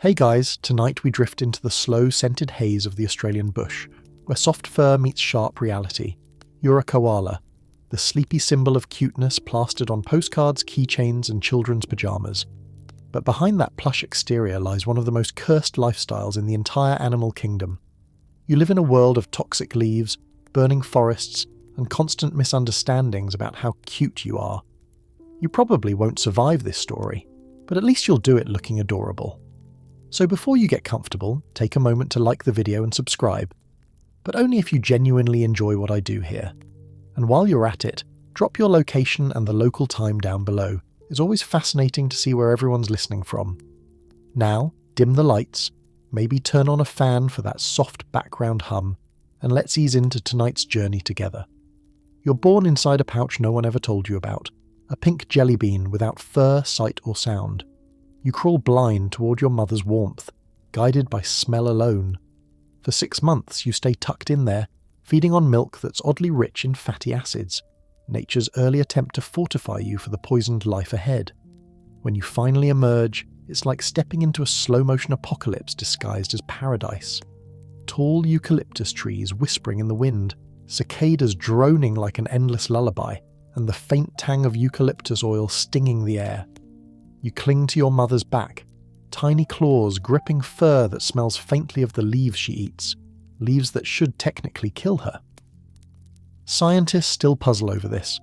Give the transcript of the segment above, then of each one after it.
Hey guys, tonight we drift into the slow, scented haze of the Australian bush, where soft fur meets sharp reality. You're a koala, the sleepy symbol of cuteness plastered on postcards, keychains, and children's pyjamas. But behind that plush exterior lies one of the most cursed lifestyles in the entire animal kingdom. You live in a world of toxic leaves, burning forests, and constant misunderstandings about how cute you are. You probably won't survive this story, but at least you'll do it looking adorable. So before you get comfortable, take a moment to like the video and subscribe, but only if you genuinely enjoy what I do here. And while you're at it, drop your location and the local time down below. It's always fascinating to see where everyone's listening from. Now, dim the lights, maybe turn on a fan for that soft background hum, and let's ease into tonight's journey together. You're born inside a pouch no one ever told you about, a pink jelly bean without fur, sight or sound. You crawl blind toward your mother's warmth, guided by smell alone. For 6 months you stay tucked in there, feeding on milk that's oddly rich in fatty acids, nature's early attempt to fortify you for the poisoned life ahead. When you finally emerge, it's like stepping into a slow-motion apocalypse disguised as paradise. Tall eucalyptus trees whispering in the wind, cicadas droning like an endless lullaby, and the faint tang of eucalyptus oil stinging the air. You cling to your mother's back, tiny claws gripping fur that smells faintly of the leaves she eats, leaves that should technically kill her. Scientists still puzzle over this.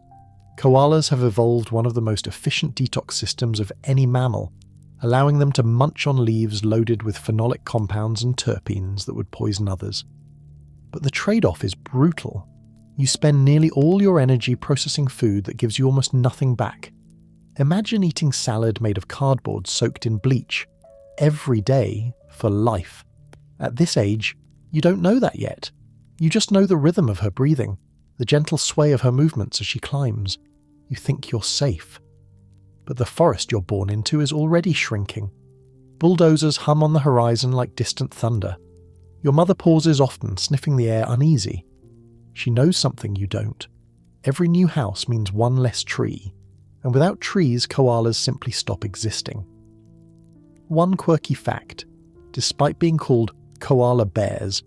Koalas have evolved one of the most efficient detox systems of any mammal, allowing them to munch on leaves loaded with phenolic compounds and terpenes that would poison others. But the trade-off is brutal. You spend nearly all your energy processing food that gives you almost nothing back. Imagine eating salad made of cardboard soaked in bleach, every day for life. At this age, you don't know that yet. You just know the rhythm of her breathing, the gentle sway of her movements as she climbs. You think you're safe. But the forest you're born into is already shrinking. Bulldozers hum on the horizon like distant thunder. Your mother pauses often, sniffing the air uneasy. She knows something you don't. Every new house means one less tree. And without trees, koalas simply stop existing. One quirky fact: despite being called koala bears,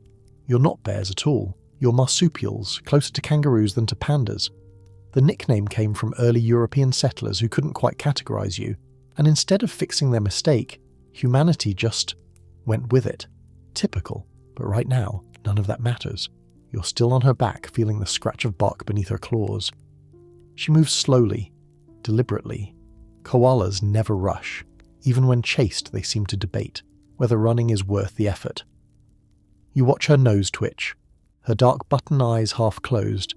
you're not bears at all. You're marsupials, closer to kangaroos than to pandas. The nickname came from early European settlers who couldn't quite categorize you, and instead of fixing their mistake, humanity just went with it. Typical, but right now, none of that matters. You're still on her back, feeling the scratch of bark beneath her claws. She moves slowly, deliberately. Koalas never rush. Even when chased, they seem to debate whether running is worth the effort. You watch her nose twitch, her dark button eyes half closed.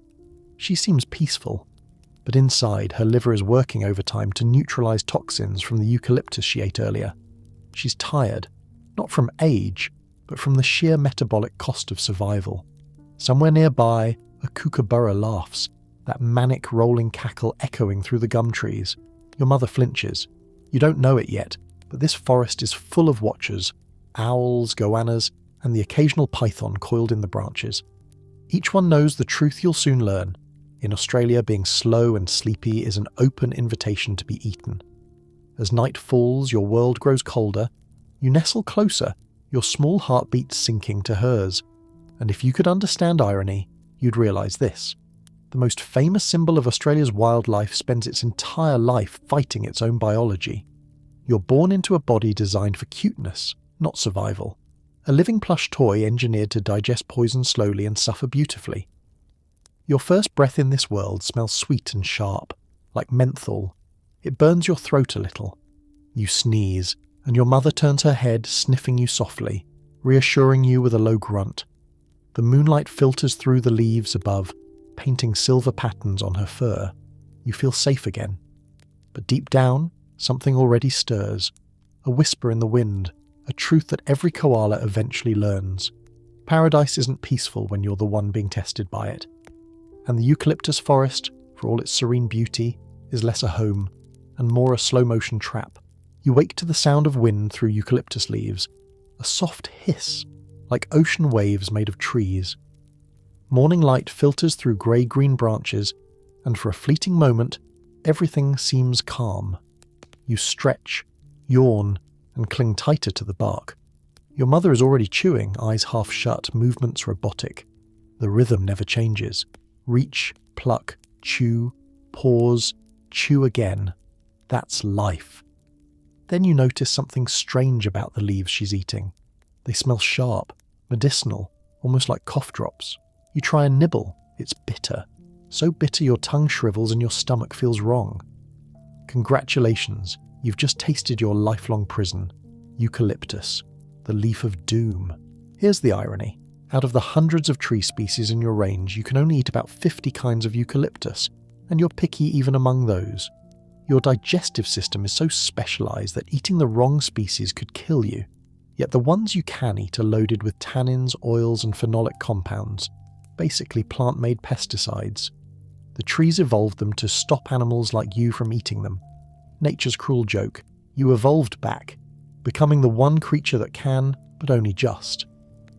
She seems peaceful, but inside, her liver is working overtime to neutralize toxins from the eucalyptus she ate earlier. She's tired, not from age, but from the sheer metabolic cost of survival. Somewhere nearby, a kookaburra laughs, that manic rolling cackle echoing through the gum trees. Your mother flinches. You don't know it yet, but this forest is full of watchers, owls, goannas, and the occasional python coiled in the branches. Each one knows the truth you'll soon learn. In Australia, being slow and sleepy is an open invitation to be eaten. As night falls, your world grows colder. You nestle closer, your small heartbeat sinking to hers. And if you could understand irony, you'd realise this. The most famous symbol of Australia's wildlife spends its entire life fighting its own biology. You're born into a body designed for cuteness, not survival. A living plush toy engineered to digest poison slowly and suffer beautifully. Your first breath in this world smells sweet and sharp, like menthol. It burns your throat a little. You sneeze, and your mother turns her head, sniffing you softly, reassuring you with a low grunt. The moonlight filters through the leaves above, painting silver patterns on her fur. You feel safe again. But deep down, something already stirs. A whisper in the wind, a truth that every koala eventually learns. Paradise isn't peaceful when you're the one being tested by it. And the eucalyptus forest, for all its serene beauty, is less a home, and more a slow-motion trap. You wake to the sound of wind through eucalyptus leaves, a soft hiss, like ocean waves made of trees. Morning light filters through grey-green branches, and for a fleeting moment, everything seems calm. You stretch, yawn, and cling tighter to the bark. Your mother is already chewing, eyes half shut, movements robotic. The rhythm never changes. Reach, pluck, chew, pause, chew again. That's life. Then you notice something strange about the leaves she's eating. They smell sharp, medicinal, almost like cough drops. You try and nibble. It's bitter. So bitter your tongue shrivels and your stomach feels wrong. Congratulations, you've just tasted your lifelong prison. Eucalyptus, the leaf of doom. Here's the irony. Out of the hundreds of tree species in your range, you can only eat about 50 kinds of eucalyptus, and you're picky even among those. Your digestive system is so specialized that eating the wrong species could kill you. Yet the ones you can eat are loaded with tannins, oils, and phenolic compounds, basically plant-made pesticides. The trees evolved them to stop animals like you from eating them. Nature's cruel joke. You evolved back, becoming the one creature that can, but only just.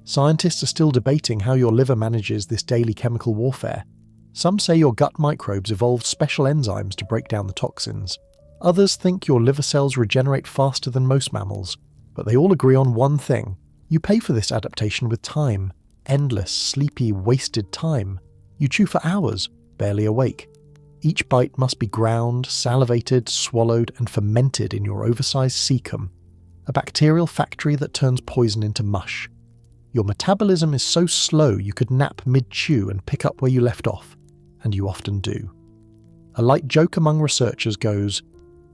Scientists are still debating how your liver manages this daily chemical warfare. Some say your gut microbes evolved special enzymes to break down the toxins. Others think your liver cells regenerate faster than most mammals. But they all agree on one thing. You pay for this adaptation with time. Endless, sleepy, wasted time. You chew for hours, barely awake. Each bite must be ground, salivated, swallowed, and fermented in your oversized cecum, a bacterial factory that turns poison into mush. Your metabolism is so slow you could nap mid-chew and pick up where you left off, and you often do. A light joke among researchers goes,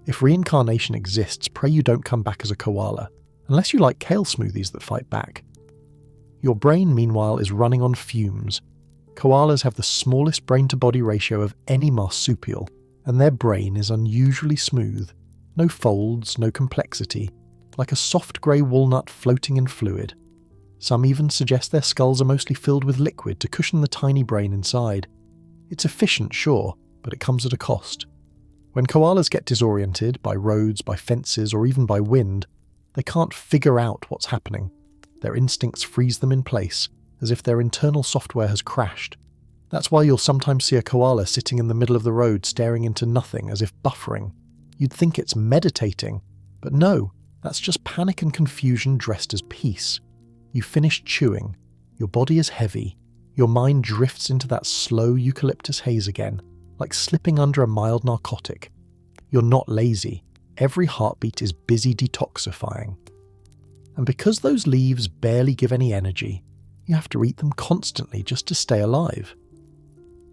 if reincarnation exists, pray you don't come back as a koala, unless you like kale smoothies that fight back. Your brain, meanwhile, is running on fumes. Koalas have the smallest brain-to-body ratio of any marsupial, and their brain is unusually smooth. No folds, no complexity, like a soft grey walnut floating in fluid. Some even suggest their skulls are mostly filled with liquid to cushion the tiny brain inside. It's efficient, sure, but it comes at a cost. When koalas get disoriented by roads, by fences, or even by wind, they can't figure out what's happening. Their instincts freeze them in place, as if their internal software has crashed. That's why you'll sometimes see a koala sitting in the middle of the road staring into nothing as if buffering. You'd think it's meditating, but no, that's just panic and confusion dressed as peace. You finish chewing, your body is heavy, your mind drifts into that slow eucalyptus haze again, like slipping under a mild narcotic. You're not lazy. Every heartbeat is busy detoxifying. And because those leaves barely give any energy, you have to eat them constantly just to stay alive.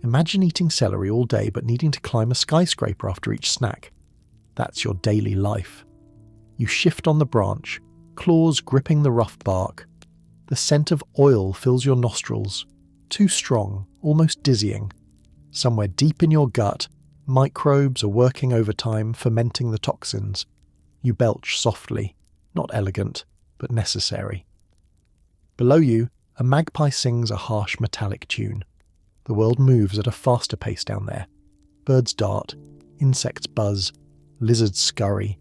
Imagine eating celery all day but needing to climb a skyscraper after each snack. That's your daily life. You shift on the branch, claws gripping the rough bark. The scent of oil fills your nostrils, too strong, almost dizzying. Somewhere deep in your gut, microbes are working overtime, fermenting the toxins. You belch softly, not elegant, but necessary. Below you, a magpie sings a harsh metallic tune. The world moves at a faster pace down there. Birds dart, insects buzz, lizards scurry.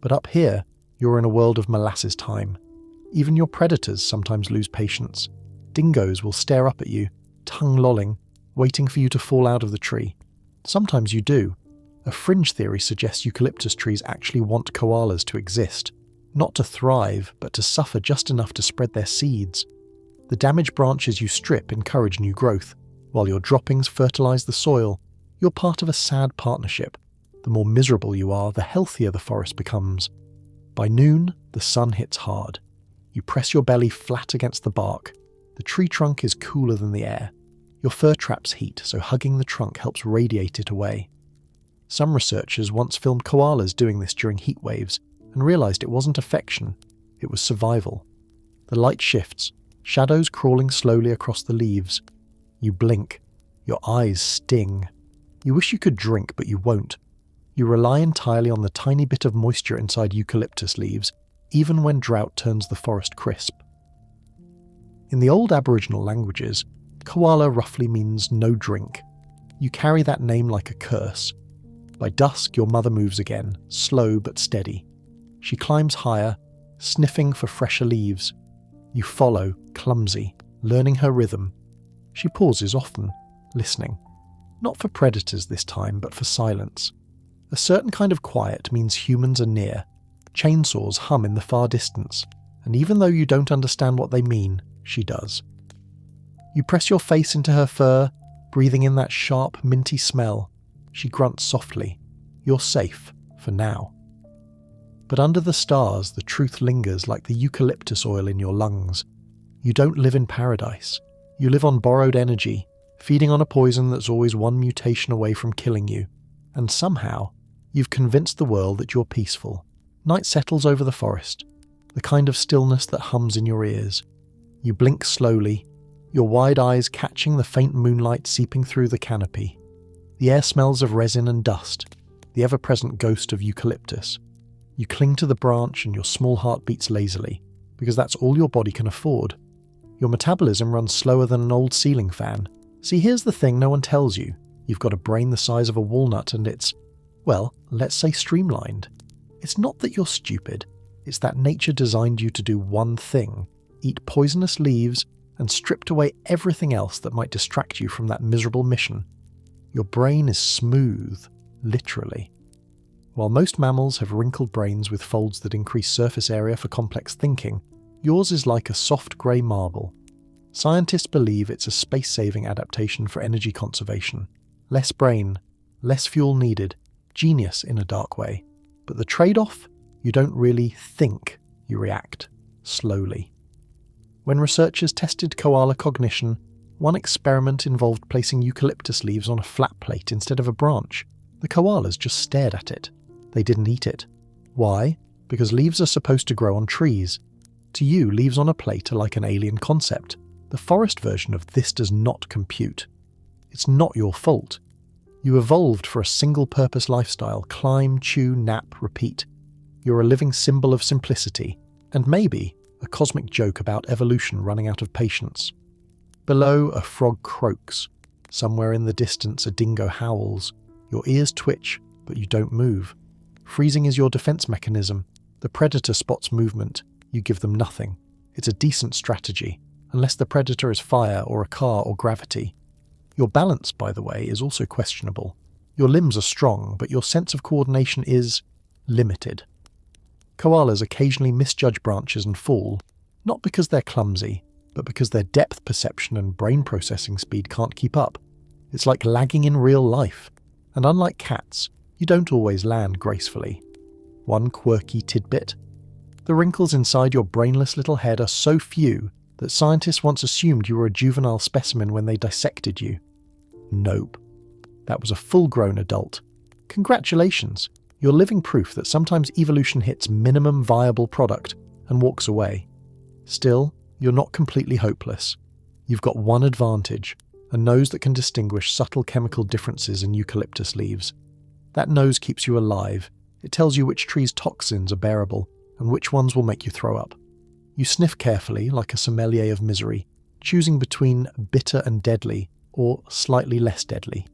But up here, you're in a world of molasses time. Even your predators sometimes lose patience. Dingoes will stare up at you, tongue lolling, waiting for you to fall out of the tree. Sometimes you do. A fringe theory suggests eucalyptus trees actually want koalas to exist, not to thrive, but to suffer just enough to spread their seeds. The damaged branches you strip encourage new growth, while your droppings fertilize the soil. You're part of a sad partnership. The more miserable you are, the healthier the forest becomes. By noon, the sun hits hard. You press your belly flat against the bark. The tree trunk is cooler than the air. Your fur traps heat, so hugging the trunk helps radiate it away. Some researchers once filmed koalas doing this during heat waves and realized it wasn't affection, it was survival. The light shifts, shadows crawling slowly across the leaves. You blink. Your eyes sting. You wish you could drink, but you won't. You rely entirely on the tiny bit of moisture inside eucalyptus leaves, even when drought turns the forest crisp. In the old Aboriginal languages, koala roughly means no drink. You carry that name like a curse. By dusk, your mother moves again, slow but steady. She climbs higher, sniffing for fresher leaves. You follow, clumsy, learning her rhythm. She pauses often, listening. Not for predators this time, but for silence. A certain kind of quiet means humans are near. Chainsaws hum in the far distance, and even though you don't understand what they mean, she does. You press your face into her fur, breathing in that sharp, minty smell. She grunts softly. You're safe, for now. But under the stars, the truth lingers like the eucalyptus oil in your lungs. You don't live in paradise. You live on borrowed energy, feeding on a poison that's always one mutation away from killing you. And somehow, you've convinced the world that you're peaceful. Night settles over the forest, the kind of stillness that hums in your ears. You blink slowly, your wide eyes catching the faint moonlight seeping through the canopy. The air smells of resin and dust, the ever-present ghost of eucalyptus. You cling to the branch and your small heart beats lazily, because that's all your body can afford. Your metabolism runs slower than an old ceiling fan. See, here's the thing no one tells you. You've got a brain the size of a walnut and it's, well, let's say streamlined. It's not that you're stupid, it's that nature designed you to do one thing, eat poisonous leaves, and stripped away everything else that might distract you from that miserable mission. Your brain is smooth, literally. While most mammals have wrinkled brains with folds that increase surface area for complex thinking, yours is like a soft grey marble. Scientists believe it's a space-saving adaptation for energy conservation. Less brain, less fuel needed, genius in a dark way. But the trade-off? You don't really think, you react, slowly. When researchers tested koala cognition, one experiment involved placing eucalyptus leaves on a flat plate instead of a branch. The koalas just stared at it. They didn't eat it. Why? Because leaves are supposed to grow on trees. To you, leaves on a plate are like an alien concept. The forest version of this does not compute. It's not your fault. You evolved for a single-purpose lifestyle, climb, chew, nap, repeat. You're a living symbol of simplicity, and maybe a cosmic joke about evolution running out of patience. Below, a frog croaks. Somewhere in the distance, a dingo howls. Your ears twitch, but you don't move. Freezing is your defense mechanism. The predator spots movement. You give them nothing. It's a decent strategy, unless the predator is fire or a car or gravity. Your balance, by the way, is also questionable. Your limbs are strong, but your sense of coordination is limited. Koalas occasionally misjudge branches and fall, not because they're clumsy, but because their depth perception and brain processing speed can't keep up. It's like lagging in real life, and unlike cats, you don't always land gracefully. One quirky tidbit: the wrinkles inside your brainless little head are so few that scientists once assumed you were a juvenile specimen when they dissected you. Nope. That was a full-grown adult. Congratulations, you're living proof that sometimes evolution hits minimum viable product and walks away. Still, you're not completely hopeless. You've got one advantage, a nose that can distinguish subtle chemical differences in eucalyptus leaves. That nose keeps you alive. It tells you which trees' toxins are bearable and which ones will make you throw up. You sniff carefully, like a sommelier of misery, choosing between bitter and deadly, or slightly less deadly.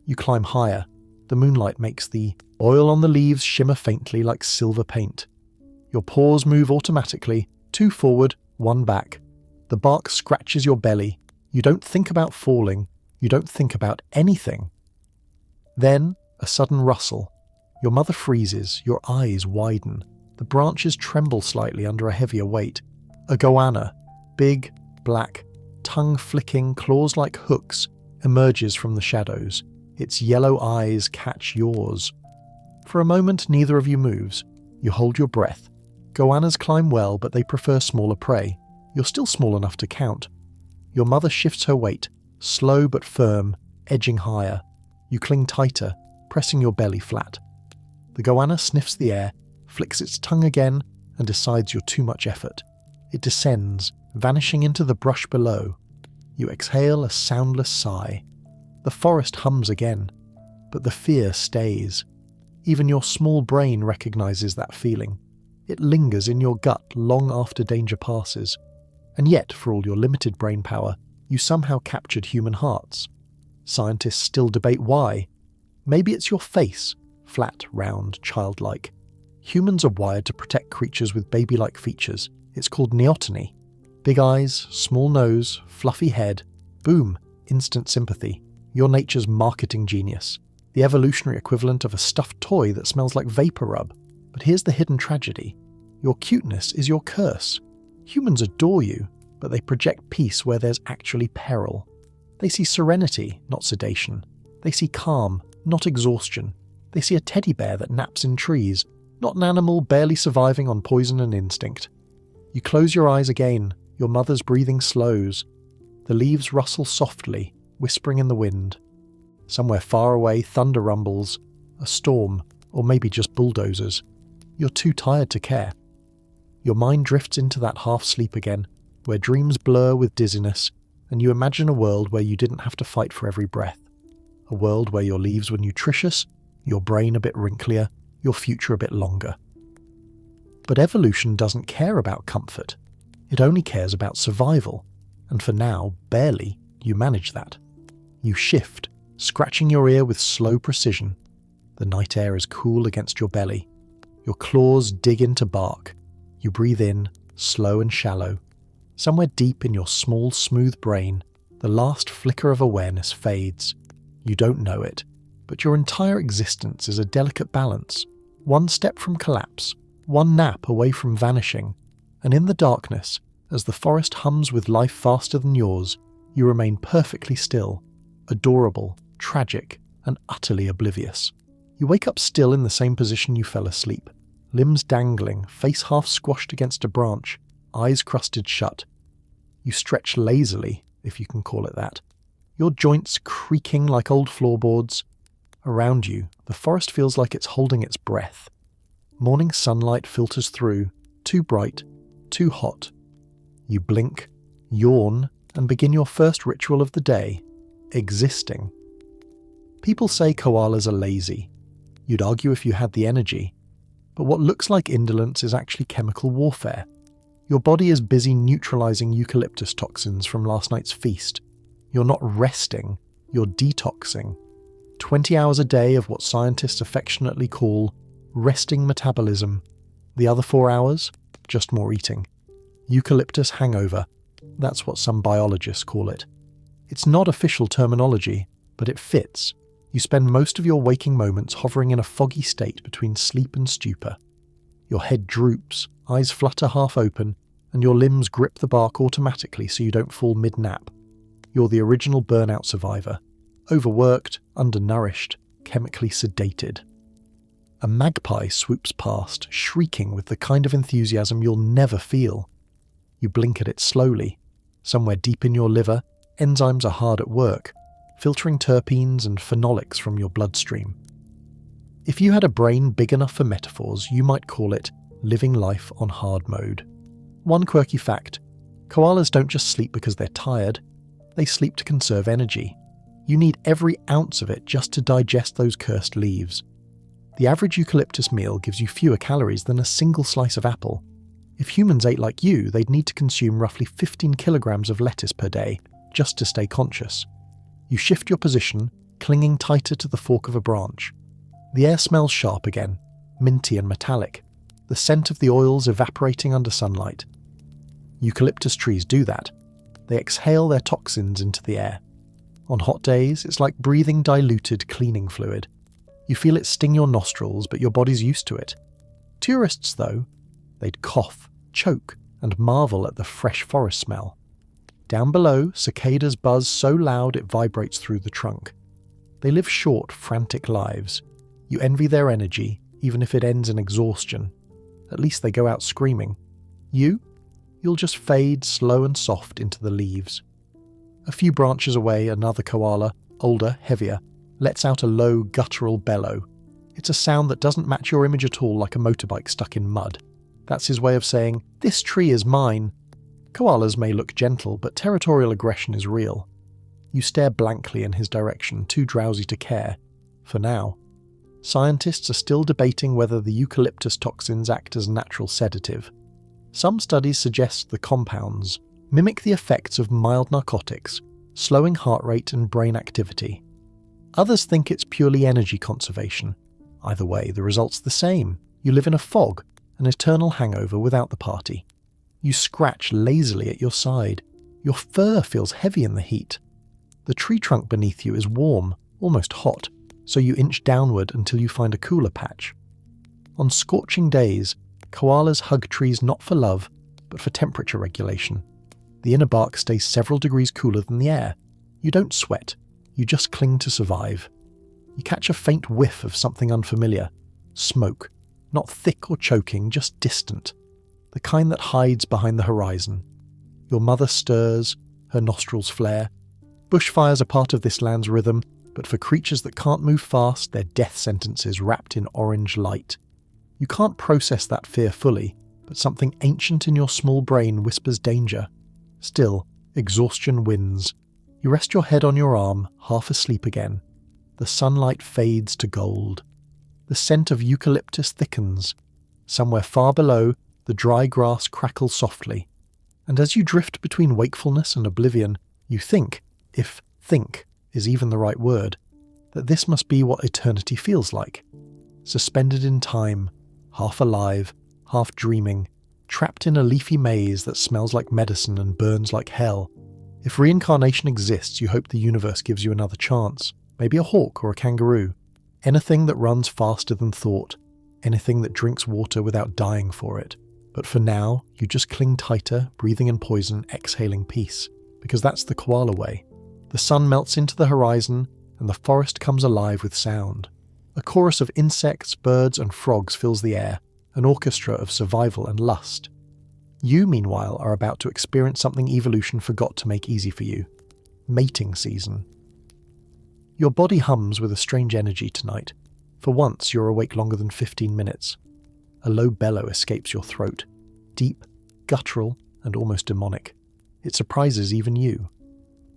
You climb higher. The moonlight makes the oil on the leaves shimmer faintly like silver paint. Your paws move automatically, 2 forward, 1 back. The bark scratches your belly. You don't think about falling. You don't think about anything. Then, a sudden rustle. Your mother freezes, your eyes widen. The branches tremble slightly under a heavier weight. A goanna, big, black, tongue-flicking, claws like hooks, emerges from the shadows. Its yellow eyes catch yours. For a moment, neither of you moves. You hold your breath. Goannas climb well, but they prefer smaller prey. You're still small enough to count. Your mother shifts her weight, slow but firm, edging higher. You cling tighter, pressing your belly flat. The goanna sniffs the air, flicks its tongue again, and decides you're too much effort. It descends, vanishing into the brush below. You exhale a soundless sigh. The forest hums again, but the fear stays. Even your small brain recognizes that feeling. It lingers in your gut long after danger passes. And yet, for all your limited brain power, you somehow captured human hearts. Scientists still debate why. Maybe it's your face, flat, round, childlike. Humans are wired to protect creatures with baby-like features. It's called neoteny. Big eyes, small nose, fluffy head. Boom, instant sympathy. You're nature's marketing genius. The evolutionary equivalent of a stuffed toy that smells like vapor rub. But here's the hidden tragedy. Your cuteness is your curse. Humans adore you, but they project peace where there's actually peril. They see serenity, not sedation. They see calm, not exhaustion. They see a teddy bear that naps in trees, not an animal barely surviving on poison and instinct. You close your eyes again, your mother's breathing slows. The leaves rustle softly, whispering in the wind. Somewhere far away, thunder rumbles, a storm, or maybe just bulldozers. You're too tired to care. Your mind drifts into that half-sleep again, where dreams blur with dizziness, and you imagine a world where you didn't have to fight for every breath. A world where your leaves were nutritious, your brain a bit wrinklier, your future a bit longer. But evolution doesn't care about comfort. It only cares about survival, and for now, barely, you manage that. You shift, scratching your ear with slow precision. The night air is cool against your belly. Your claws dig into bark. You breathe in, slow and shallow. Somewhere deep in your small, smooth brain, the last flicker of awareness fades. You don't know it, but your entire existence is a delicate balance, one step from collapse, one nap away from vanishing, and in the darkness, as the forest hums with life faster than yours, you remain perfectly still, adorable, tragic, and utterly oblivious. You wake up still in the same position you fell asleep, limbs dangling, face half squashed against a branch, eyes crusted shut. You stretch lazily, if you can call it that, your joints creaking like old floorboards. Around you, the forest feels like it's holding its breath. Morning sunlight filters through, too bright, too hot. You blink, yawn, and begin your first ritual of the day, existing. People say koalas are lazy. You'd argue if you had the energy. But what looks like indolence is actually chemical warfare. Your body is busy neutralizing eucalyptus toxins from last night's feast. You're not resting, you're detoxing. 20 hours a day of what scientists affectionately call resting metabolism. The other 4 hours, just more eating. Eucalyptus hangover, that's what some biologists call it. It's not official terminology, but it fits. You spend most of your waking moments hovering in a foggy state between sleep and stupor. Your head droops, eyes flutter half open, and your limbs grip the bark automatically so you don't fall mid-nap. You're the original burnout survivor. Overworked, undernourished, chemically sedated. A magpie swoops past, shrieking with the kind of enthusiasm you'll never feel. You blink at it slowly. Somewhere deep in your liver, enzymes are hard at work, filtering terpenes and phenolics from your bloodstream. If you had a brain big enough for metaphors, you might call it living life on hard mode. One quirky fact: koalas don't just sleep because they're tired, they sleep to conserve energy. You need every ounce of it just to digest those cursed leaves. The average eucalyptus meal gives you fewer calories than a single slice of apple. If humans ate like you, they'd need to consume roughly 15 kilograms of lettuce per day just to stay conscious. You shift your position, clinging tighter to the fork of a branch. The air smells sharp again, minty and metallic, the scent of the oils evaporating under sunlight. Eucalyptus trees do that. They exhale their toxins into the air. On hot days, it's like breathing diluted cleaning fluid. You feel it sting your nostrils, but your body's used to it. Tourists, though, they'd cough, choke, and marvel at the fresh forest smell. Down below, cicadas buzz so loud it vibrates through the trunk. They live short, frantic lives. You envy their energy, even if it ends in exhaustion. At least they go out screaming. You'll just fade slow and soft into the leaves. A few branches away, another koala, older, heavier, lets out a low, guttural bellow. It's a sound that doesn't match your image at all, like a motorbike stuck in mud. That's his way of saying, "This tree is mine." Koalas may look gentle, but territorial aggression is real. You stare blankly in his direction, too drowsy to care. For now. Scientists are still debating whether the eucalyptus toxins act as a natural sedative. Some studies suggest the compounds mimic the effects of mild narcotics, slowing heart rate and brain activity. Others think it's purely energy conservation. Either way, the result's the same. You live in a fog, an eternal hangover without the party. You scratch lazily at your side. Your fur feels heavy in the heat. The tree trunk beneath you is warm, almost hot, so you inch downward until you find a cooler patch. On scorching days, koalas hug trees not for love, but for temperature regulation. The inner bark stays several degrees cooler than the air. You don't sweat, you just cling to survive. You catch a faint whiff of something unfamiliar. Smoke. Not thick or choking, just distant. The kind that hides behind the horizon. Your mother stirs, her nostrils flare. Bushfires are part of this land's rhythm, but for creatures that can't move fast, they're death sentences wrapped in orange light. You can't process that fear fully, but something ancient in your small brain whispers danger. Still, exhaustion wins. You rest your head on your arm, half asleep again. The sunlight fades to gold. The scent of eucalyptus thickens. Somewhere far below, the dry grass crackles softly. And as you drift between wakefulness and oblivion, you think, if think is even the right word, that this must be what eternity feels like. Suspended in time, half alive, half dreaming, trapped in a leafy maze that smells like medicine and burns like hell. If reincarnation exists, you hope the universe gives you another chance. Maybe a hawk or a kangaroo. Anything that runs faster than thought. Anything that drinks water without dying for it. But for now, you just cling tighter, breathing in poison, exhaling peace. Because that's the koala way. The sun melts into the horizon, and the forest comes alive with sound. A chorus of insects, birds, and frogs fills the air, an orchestra of survival and lust. You, meanwhile, are about to experience something evolution forgot to make easy for you. Mating season. Your body hums with a strange energy tonight. For once, you're awake longer than 15 minutes. A low bellow escapes your throat. Deep, guttural, and almost demonic. It surprises even you.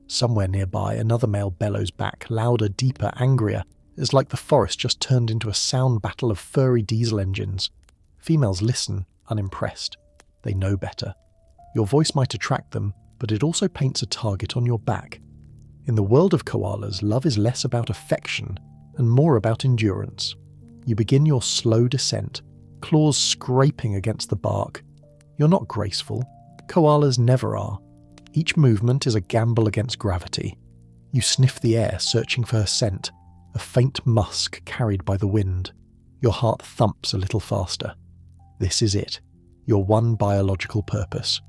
Somewhere nearby, another male bellows back, louder, deeper, angrier. It's like the forest just turned into a sound battle of furry diesel engines. Females listen, unimpressed. They know better. Your voice might attract them, but it also paints a target on your back. In the world of koalas, love is less about affection and more about endurance. You begin your slow descent, claws scraping against the bark. You're not graceful. Koalas never are. Each movement is a gamble against gravity. You sniff the air, searching for her scent, a faint musk carried by the wind. Your heart thumps a little faster. This is it, your one biological purpose.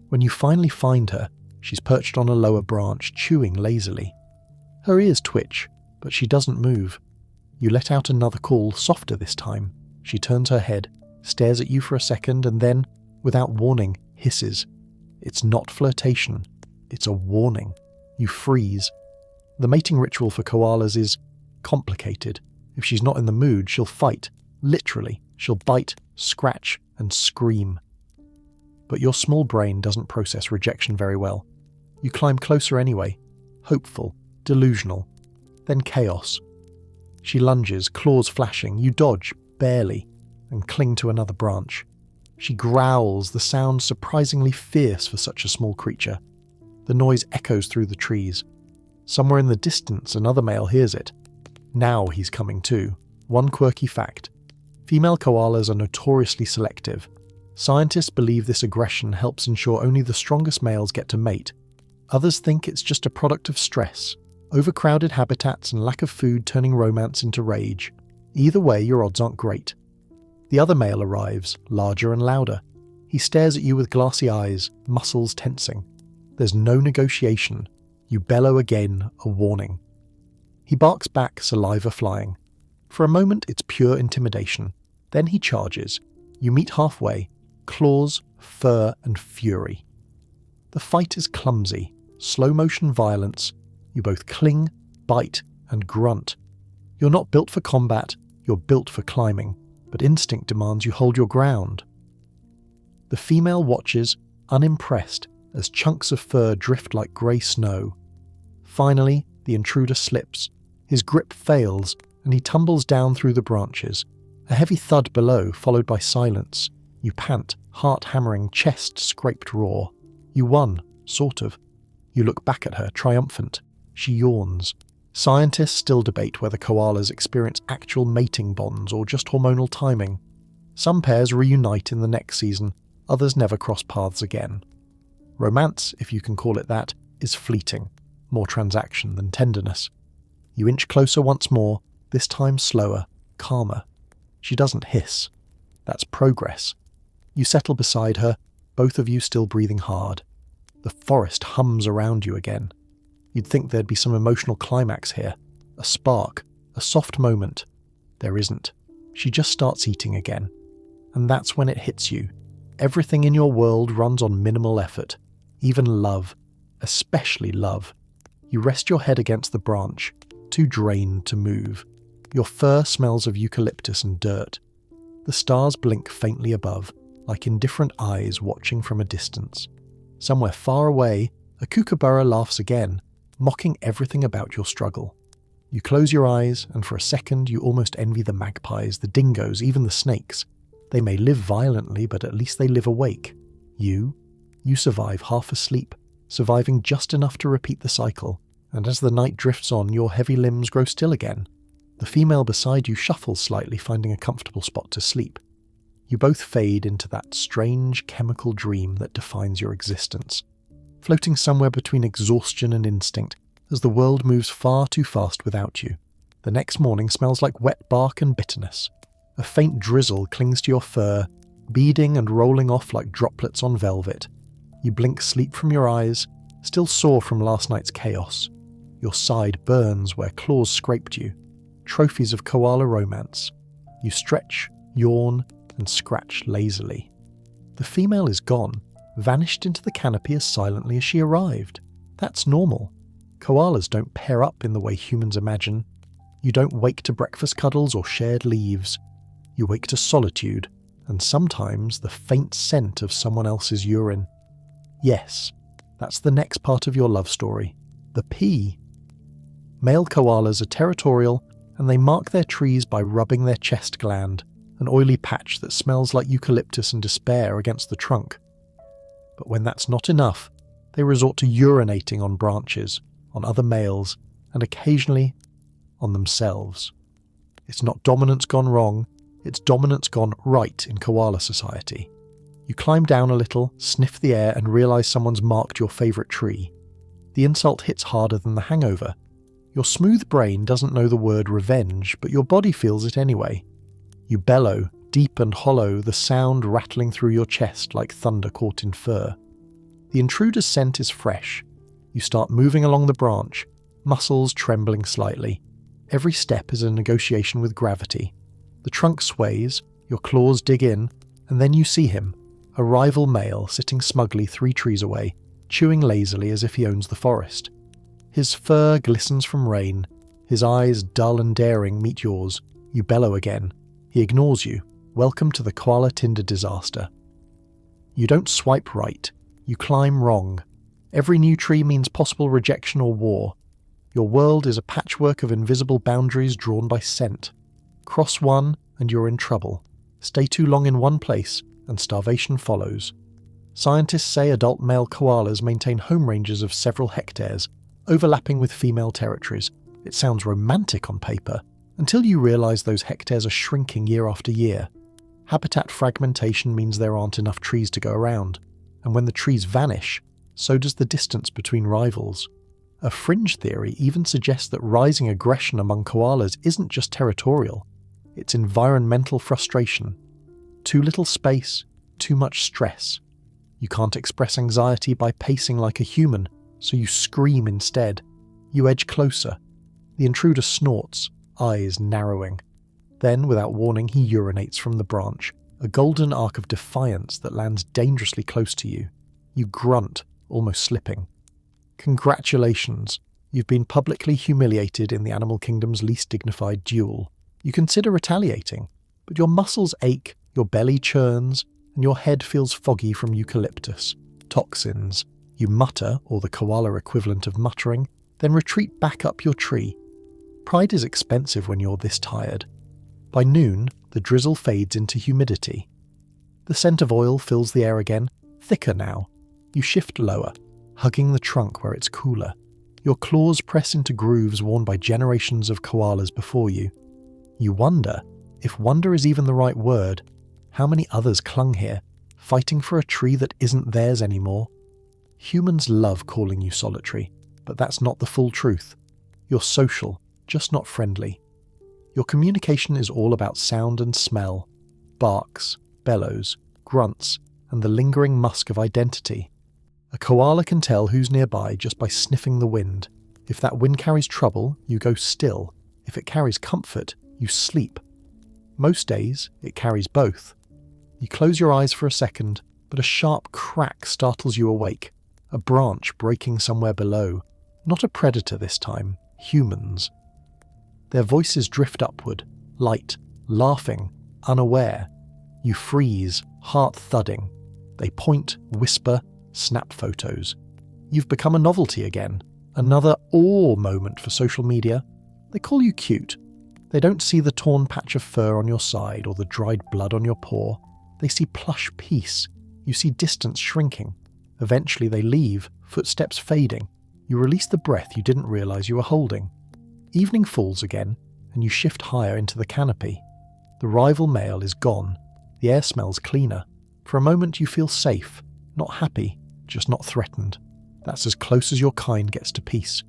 When you finally find her, she's perched on a lower branch, chewing lazily. Her ears twitch, but she doesn't move. You let out another call, softer this time. She turns her head, stares at you for a second, and then, without warning, hisses. It's not flirtation. It's a warning. You freeze. The mating ritual for koalas is complicated. If she's not in the mood, she'll fight. Literally, she'll bite, scratch, and scream. But your small brain doesn't process rejection very well. You climb closer anyway, hopeful, delusional. Then chaos. She lunges, claws flashing. You dodge, barely, and cling to another branch. She growls, the sound surprisingly fierce for such a small creature. The noise echoes through the trees. Somewhere in the distance, another male hears it. Now he's coming too. One quirky fact. Female koalas are notoriously selective. Scientists believe this aggression helps ensure only the strongest males get to mate. Others think it's just a product of stress, overcrowded habitats and lack of food turning romance into rage. Either way, your odds aren't great. The other male arrives, larger and louder. He stares at you with glassy eyes, muscles tensing. There's no negotiation. You bellow again, a warning. He barks back, saliva flying. For a moment, it's pure intimidation. Then he charges. You meet halfway, claws, fur, and fury. The fight is clumsy, slow-motion violence. You both cling, bite, and grunt. You're not built for combat, you're built for climbing, but instinct demands you hold your ground. The female watches, unimpressed, as chunks of fur drift like grey snow. Finally, the intruder slips. His grip fails, and he tumbles down through the branches. A heavy thud below, followed by silence. You pant, heart hammering, chest scraped raw. You won, sort of. You look back at her, triumphant. She yawns. Scientists still debate whether koalas experience actual mating bonds or just hormonal timing. Some pairs reunite in the next season, others never cross paths again. Romance, if you can call it that, is fleeting, more transaction than tenderness. You inch closer once more, this time slower, calmer. She doesn't hiss. That's progress. You settle beside her, both of you still breathing hard. The forest hums around you again. You'd think there'd be some emotional climax here. A spark, a soft moment. There isn't. She just starts eating again. And that's when it hits you. Everything in your world runs on minimal effort. Even love. Especially love. You rest your head against the branch, too drained to move. Your fur smells of eucalyptus and dirt. The stars blink faintly above, like indifferent eyes watching from a distance. Somewhere far away, a kookaburra laughs again, mocking everything about your struggle. You close your eyes, and for a second you almost envy the magpies, the dingoes, even the snakes. They may live violently, but at least they live awake. You survive half asleep, surviving just enough to repeat the cycle, and as the night drifts on, your heavy limbs grow still again. The female beside you shuffles slightly, finding a comfortable spot to sleep. You both fade into that strange chemical dream that defines your existence, floating somewhere between exhaustion and instinct as the world moves far too fast without you. The next morning smells like wet bark and bitterness. A faint drizzle clings to your fur, beading and rolling off like droplets on velvet. You blink sleep from your eyes, still sore from last night's chaos. Your side burns where claws scraped you. Trophies of koala romance. You stretch, yawn, and scratch lazily. The female is gone, vanished into the canopy as silently as she arrived. That's normal. Koalas don't pair up in the way humans imagine. You don't wake to breakfast cuddles or shared leaves. You wake to solitude, and sometimes the faint scent of someone else's urine. Yes, that's the next part of your love story. The pee. Male koalas are territorial, and they mark their trees by rubbing their chest gland, an oily patch that smells like eucalyptus and despair against the trunk. But when that's not enough, they resort to urinating on branches, on other males, and occasionally on themselves. It's not dominance gone wrong, it's dominance gone right in koala society. You climb down a little, sniff the air, and realise someone's marked your favourite tree. The insult hits harder than the hangover. Your smooth brain doesn't know the word revenge, but your body feels it anyway. You bellow, deep and hollow, the sound rattling through your chest like thunder caught in fur. The intruder's scent is fresh. You start moving along the branch, muscles trembling slightly. Every step is a negotiation with gravity. The trunk sways, your claws dig in, and then you see him, a rival male sitting smugly 3 trees away, chewing lazily as if he owns the forest. His fur glistens from rain. His eyes, dull and daring, meet yours. You bellow again. He ignores you. Welcome to the koala Tinder disaster. You don't swipe right. You climb wrong. Every new tree means possible rejection or war. Your world is a patchwork of invisible boundaries drawn by scent. Cross one, and you're in trouble. Stay too long in one place, and starvation follows. Scientists say adult male koalas maintain home ranges of several hectares, overlapping with female territories. It sounds romantic on paper, until you realise those hectares are shrinking year after year. Habitat fragmentation means there aren't enough trees to go around, and when the trees vanish, so does the distance between rivals. A fringe theory even suggests that rising aggression among koalas isn't just territorial, it's environmental frustration. Too little space, too much stress. You can't express anxiety by pacing like a human, so you scream instead. You edge closer. The intruder snorts, eyes narrowing. Then, without warning, he urinates from the branch, a golden arc of defiance that lands dangerously close to you. You grunt, almost slipping. Congratulations, you've been publicly humiliated in the animal kingdom's least dignified duel. You consider retaliating, but your muscles ache, your belly churns, and your head feels foggy from eucalyptus. Toxins. You mutter, or the koala equivalent of muttering, then retreat back up your tree. Pride is expensive when you're this tired. By noon, the drizzle fades into humidity. The scent of oil fills the air again, thicker now. You shift lower, hugging the trunk where it's cooler. Your claws press into grooves worn by generations of koalas before you. You wonder, if wonder is even the right word, how many others clung here, fighting for a tree that isn't theirs anymore. Humans love calling you solitary, but that's not the full truth. You're social, just not friendly. Your communication is all about sound and smell, barks, bellows, grunts, and the lingering musk of identity. A koala can tell who's nearby just by sniffing the wind. If that wind carries trouble, you go still. If it carries comfort, you sleep. Most days, it carries both. You close your eyes for a second, but a sharp crack startles you awake. A branch breaking somewhere below. Not a predator this time, humans. Their voices drift upward, light, laughing, unaware. You freeze, heart thudding. They point, whisper, snap photos. You've become a novelty again. Another awe moment for social media. They call you cute. They don't see the torn patch of fur on your side or the dried blood on your paw. They see plush peace. You see distance shrinking. Eventually they leave, footsteps fading. You release the breath you didn't realize you were holding. Evening falls again, and you shift higher into the canopy. The rival male is gone. The air smells cleaner. For a moment you feel safe, not happy, just not threatened. That's as close as your kind gets to peace.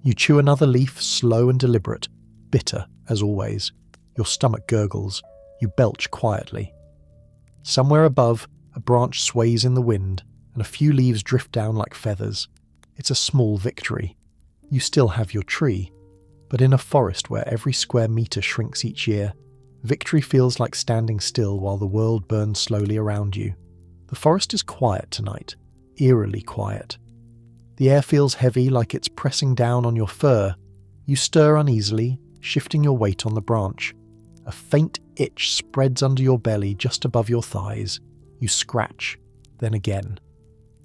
You chew another leaf, slow and deliberate, bitter as always. Your stomach gurgles. You belch quietly. Somewhere above, a branch sways in the wind, and a few leaves drift down like feathers. It's a small victory. You still have your tree, but in a forest where every square metre shrinks each year, victory feels like standing still while the world burns slowly around you. The forest is quiet tonight, eerily quiet. The air feels heavy, like it's pressing down on your fur. You stir uneasily, shifting your weight on the branch. A faint itch spreads under your belly just above your thighs. You scratch, then again.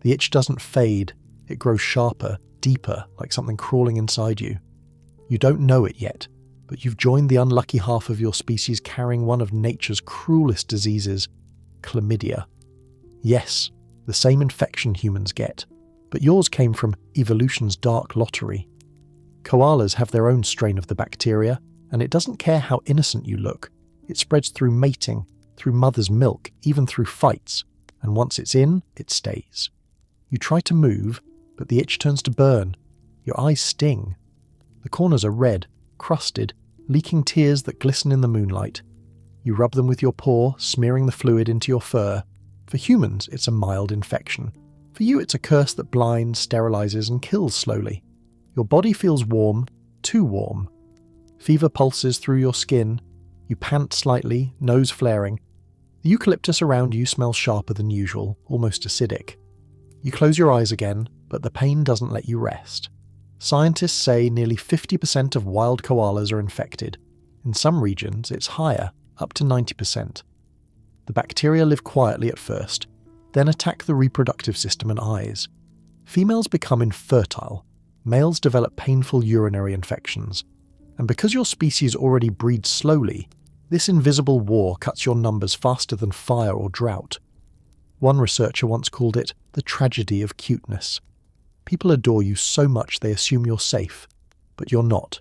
The itch doesn't fade, it grows sharper, deeper, like something crawling inside you. You don't know it yet, but you've joined the unlucky half of your species carrying one of nature's cruelest diseases, chlamydia. Yes, the same infection humans get, but yours came from evolution's dark lottery. Koalas have their own strain of the bacteria, and it doesn't care how innocent you look. It spreads through mating, through mother's milk, even through fights, and once it's in, it stays. You try to move, but the itch turns to burn. Your eyes sting. The corners are red, crusted, leaking tears that glisten in the moonlight. You rub them with your paw, smearing the fluid into your fur. For humans, it's a mild infection. For you, it's a curse that blinds, sterilizes, and kills slowly. Your body feels warm, too warm. Fever pulses through your skin. You pant slightly, nose flaring. The eucalyptus around you smells sharper than usual, almost acidic. You close your eyes again, but the pain doesn't let you rest. Scientists say nearly 50% of wild koalas are infected. In some regions, it's higher, up to 90%. The bacteria live quietly at first, then attack the reproductive system and eyes. Females become infertile. Males develop painful urinary infections. And because your species already breeds slowly, this invisible war cuts your numbers faster than fire or drought. One researcher once called it the tragedy of cuteness. People adore you so much they assume you're safe, but you're not.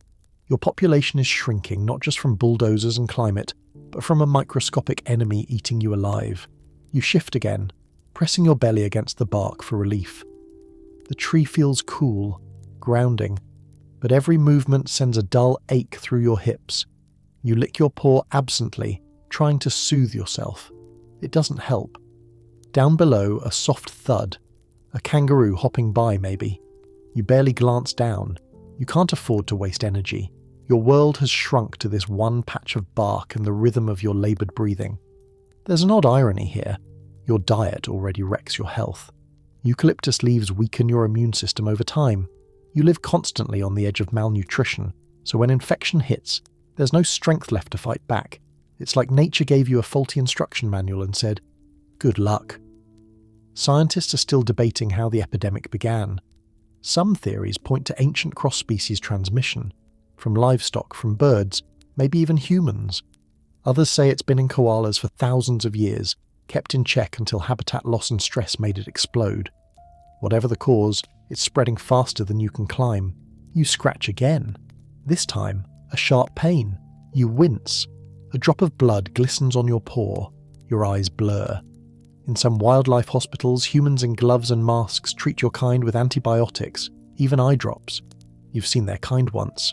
Your population is shrinking not just from bulldozers and climate, but from a microscopic enemy eating you alive. You shift again, pressing your belly against the bark for relief. The tree feels cool, grounding, but every movement sends a dull ache through your hips. You lick your paw absently, trying to soothe yourself. It doesn't help. Down below, a soft thud. A kangaroo hopping by, maybe. You barely glance down. You can't afford to waste energy. Your world has shrunk to this one patch of bark and the rhythm of your laboured breathing. There's an odd irony here. Your diet already wrecks your health. Eucalyptus leaves weaken your immune system over time. You live constantly on the edge of malnutrition, so when infection hits, there's no strength left to fight back. It's like nature gave you a faulty instruction manual and said, "Good luck." Scientists are still debating how the epidemic began. Some theories point to ancient cross-species transmission, from livestock, from birds, maybe even humans. Others say it's been in koalas for thousands of years, kept in check until habitat loss and stress made it explode. Whatever the cause, it's spreading faster than you can climb. You scratch again. This time, a sharp pain. You wince. A drop of blood glistens on your paw. Your eyes blur. In some wildlife hospitals, humans in gloves and masks treat your kind with antibiotics, even eye drops. You've seen their kind once.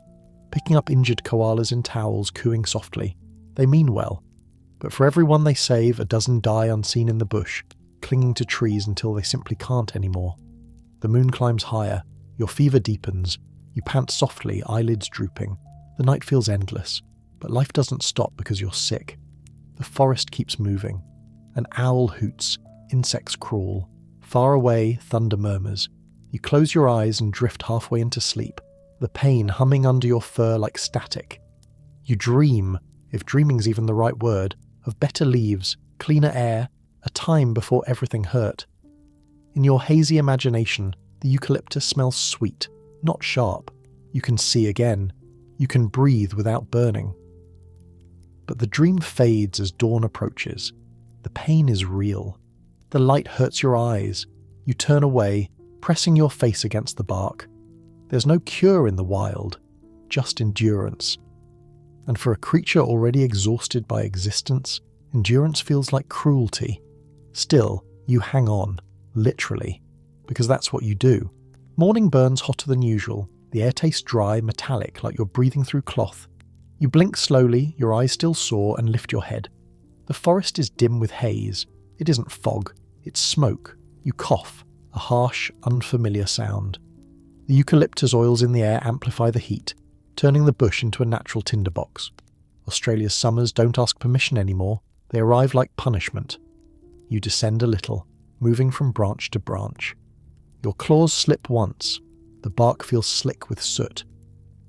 picking up injured koalas in towels, cooing softly. They mean well, but for every one they save, a dozen die unseen in the bush, clinging to trees until they simply can't anymore. The moon climbs higher, your fever deepens, you pant softly, eyelids drooping. The night feels endless, but life doesn't stop because you're sick. The forest keeps moving. An owl hoots, insects crawl. Far away, thunder murmurs. You close your eyes and drift halfway into sleep, the pain humming under your fur like static. You dream, if dreaming's even the right word, of better leaves, cleaner air, a time before everything hurt. In your hazy imagination, the eucalyptus smells sweet, not sharp. You can see again. You can breathe without burning. But the dream fades as dawn approaches. The pain is real. The light hurts your eyes. You turn away, pressing your face against the bark. There's no cure in the wild, just endurance. And for a creature already exhausted by existence, endurance feels like cruelty. Still, you hang on, literally, because that's what you do. Morning burns hotter than usual. The air tastes dry, metallic, like you're breathing through cloth. You blink slowly, your eyes still sore, and lift your head. The forest is dim with haze. It isn't fog, it's smoke. You cough, a harsh, unfamiliar sound. The eucalyptus oils in the air amplify the heat, turning the bush into a natural tinderbox. Australia's summers don't ask permission anymore. They arrive like punishment. You descend a little, moving from branch to branch. Your claws slip once. The bark feels slick with soot.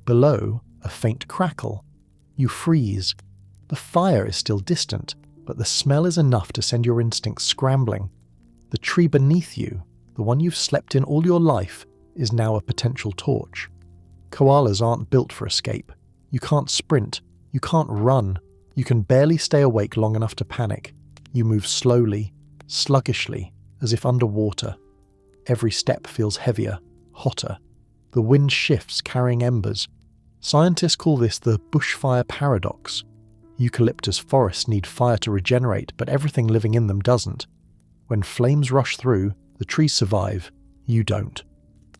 Below, a faint crackle. You freeze. The fire is still distant, but the smell is enough to send your instincts scrambling. The tree beneath you, the one you've slept in all your life, is now a potential torch. Koalas aren't built for escape. You can't sprint. You can't run. You can barely stay awake long enough to panic. You move slowly, sluggishly, as if underwater. Every step feels heavier, hotter. The wind shifts, carrying embers. Scientists call this the bushfire paradox. Eucalyptus forests need fire to regenerate, but everything living in them doesn't. When flames rush through, the trees survive. You don't.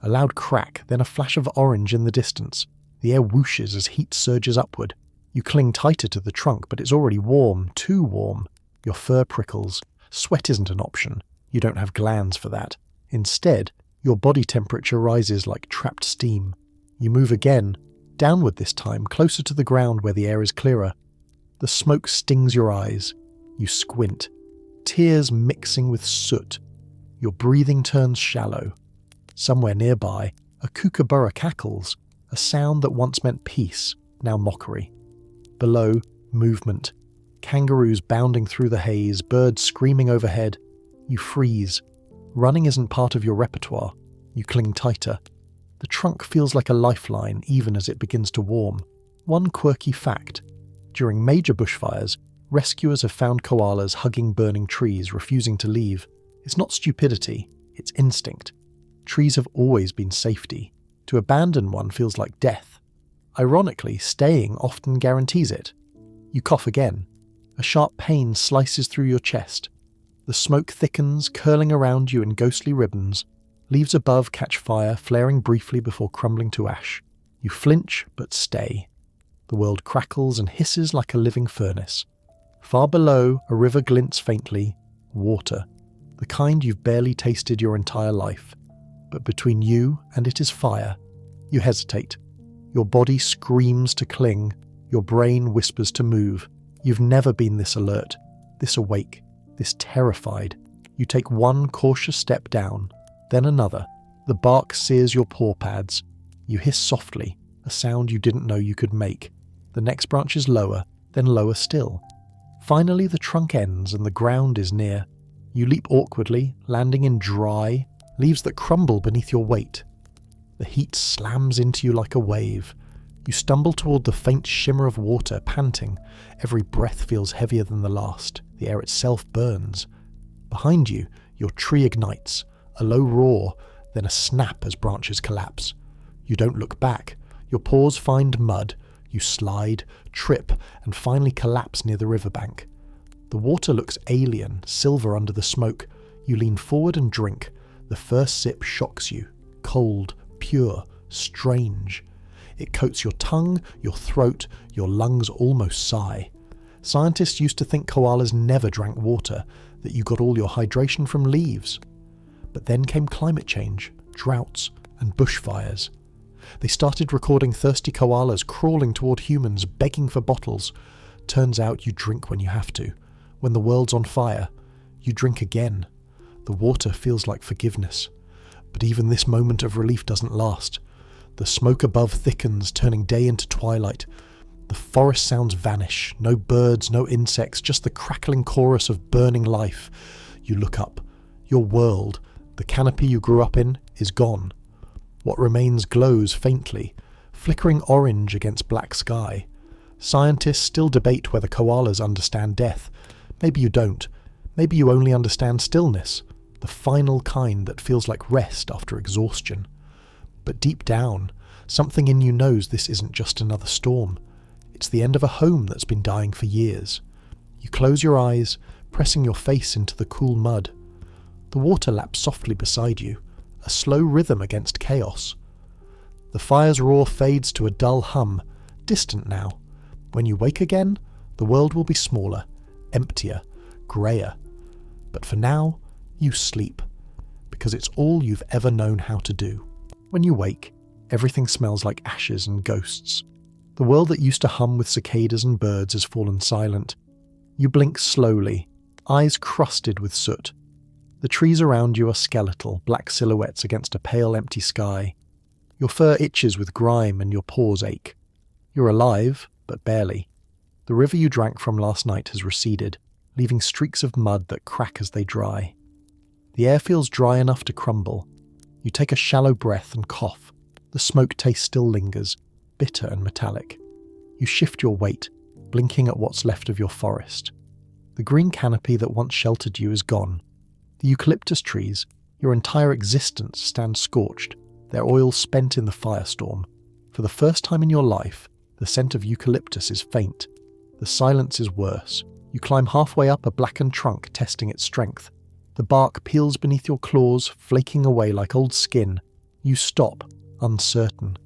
A loud crack, then a flash of orange in the distance. The air whooshes as heat surges upward. You cling tighter to the trunk, but it's already warm, too warm. Your fur prickles. Sweat isn't an option. You don't have glands for that. Instead, your body temperature rises like trapped steam. You move again, downward this time, closer to the ground where the air is clearer. The smoke stings your eyes. You squint. Tears mixing with soot. Your breathing turns shallow. Somewhere nearby, a kookaburra cackles, a sound that once meant peace, now mockery. Below, movement. Kangaroos bounding through the haze, birds screaming overhead. You freeze. Running isn't part of your repertoire. You cling tighter. The trunk feels like a lifeline even as it begins to warm. One quirky fact. During major bushfires, rescuers have found koalas hugging burning trees, refusing to leave. It's not stupidity, it's instinct. Trees have always been safety. To abandon one feels like death. Ironically, staying often guarantees it. You cough again. A sharp pain slices through your chest. The smoke thickens, curling around you in ghostly ribbons. Leaves above catch fire, flaring briefly before crumbling to ash. You flinch, but stay. The world crackles and hisses like a living furnace. Far below, a river glints faintly. Water. The kind you've barely tasted your entire life. But between you and it is fire. You hesitate. Your body screams to cling. Your brain whispers to move. You've never been this alert, this awake, this terrified. You take one cautious step down, then another. The bark sears your paw pads. You hiss softly, a sound you didn't know you could make. The next branch is lower, then lower still. Finally, the trunk ends and the ground is near. You leap awkwardly, landing in dry, leaves that crumble beneath your weight. The heat slams into you like a wave. You stumble toward the faint shimmer of water, panting. Every breath feels heavier than the last. The air itself burns. Behind you, your tree ignites. A low roar, then a snap as branches collapse. You don't look back. Your paws find mud. You slide, trip, and finally collapse near the riverbank. The water looks alien, silver under the smoke. You lean forward and drink. The first sip shocks you. Cold, pure, strange. It coats your tongue, your throat, your lungs almost sigh. Scientists used to think koalas never drank water, that you got all your hydration from leaves. But then came climate change, droughts, and bushfires. They started recording thirsty koalas crawling toward humans, begging for bottles. Turns out you drink when you have to. When the world's on fire, you drink again. The water feels like forgiveness. But even this moment of relief doesn't last. The smoke above thickens, turning day into twilight. The forest sounds vanish. No birds, no insects, just the crackling chorus of burning life. You look up. Your world, the canopy you grew up in, is gone. What remains glows faintly, flickering orange against black sky. Scientists still debate whether koalas understand death. Maybe you don't. Maybe you only understand stillness, the final kind that feels like rest after exhaustion. But deep down, something in you knows this isn't just another storm. It's the end of a home that's been dying for years. You close your eyes, pressing your face into the cool mud. The water laps softly beside you, a slow rhythm against chaos. The fire's roar fades to a dull hum, distant now. When you wake again, the world will be smaller, emptier, greyer. But for now, you sleep, because it's all you've ever known how to do. When you wake, everything smells like ashes and ghosts. The world that used to hum with cicadas and birds has fallen silent. You blink slowly, eyes crusted with soot. The trees around you are skeletal, black silhouettes against a pale empty sky. Your fur itches with grime and your paws ache. You're alive, but barely. The river you drank from last night has receded, leaving streaks of mud that crack as they dry. The air feels dry enough to crumble. You take a shallow breath and cough. The smoke taste still lingers, bitter and metallic. You shift your weight, blinking at what's left of your forest. The green canopy that once sheltered you is gone. The eucalyptus trees, your entire existence, stand scorched, their oil spent in the firestorm. For the first time in your life, the scent of eucalyptus is faint. The silence is worse. You climb halfway up a blackened trunk, testing its strength. The bark peels beneath your claws, flaking away like old skin. You stop, uncertain.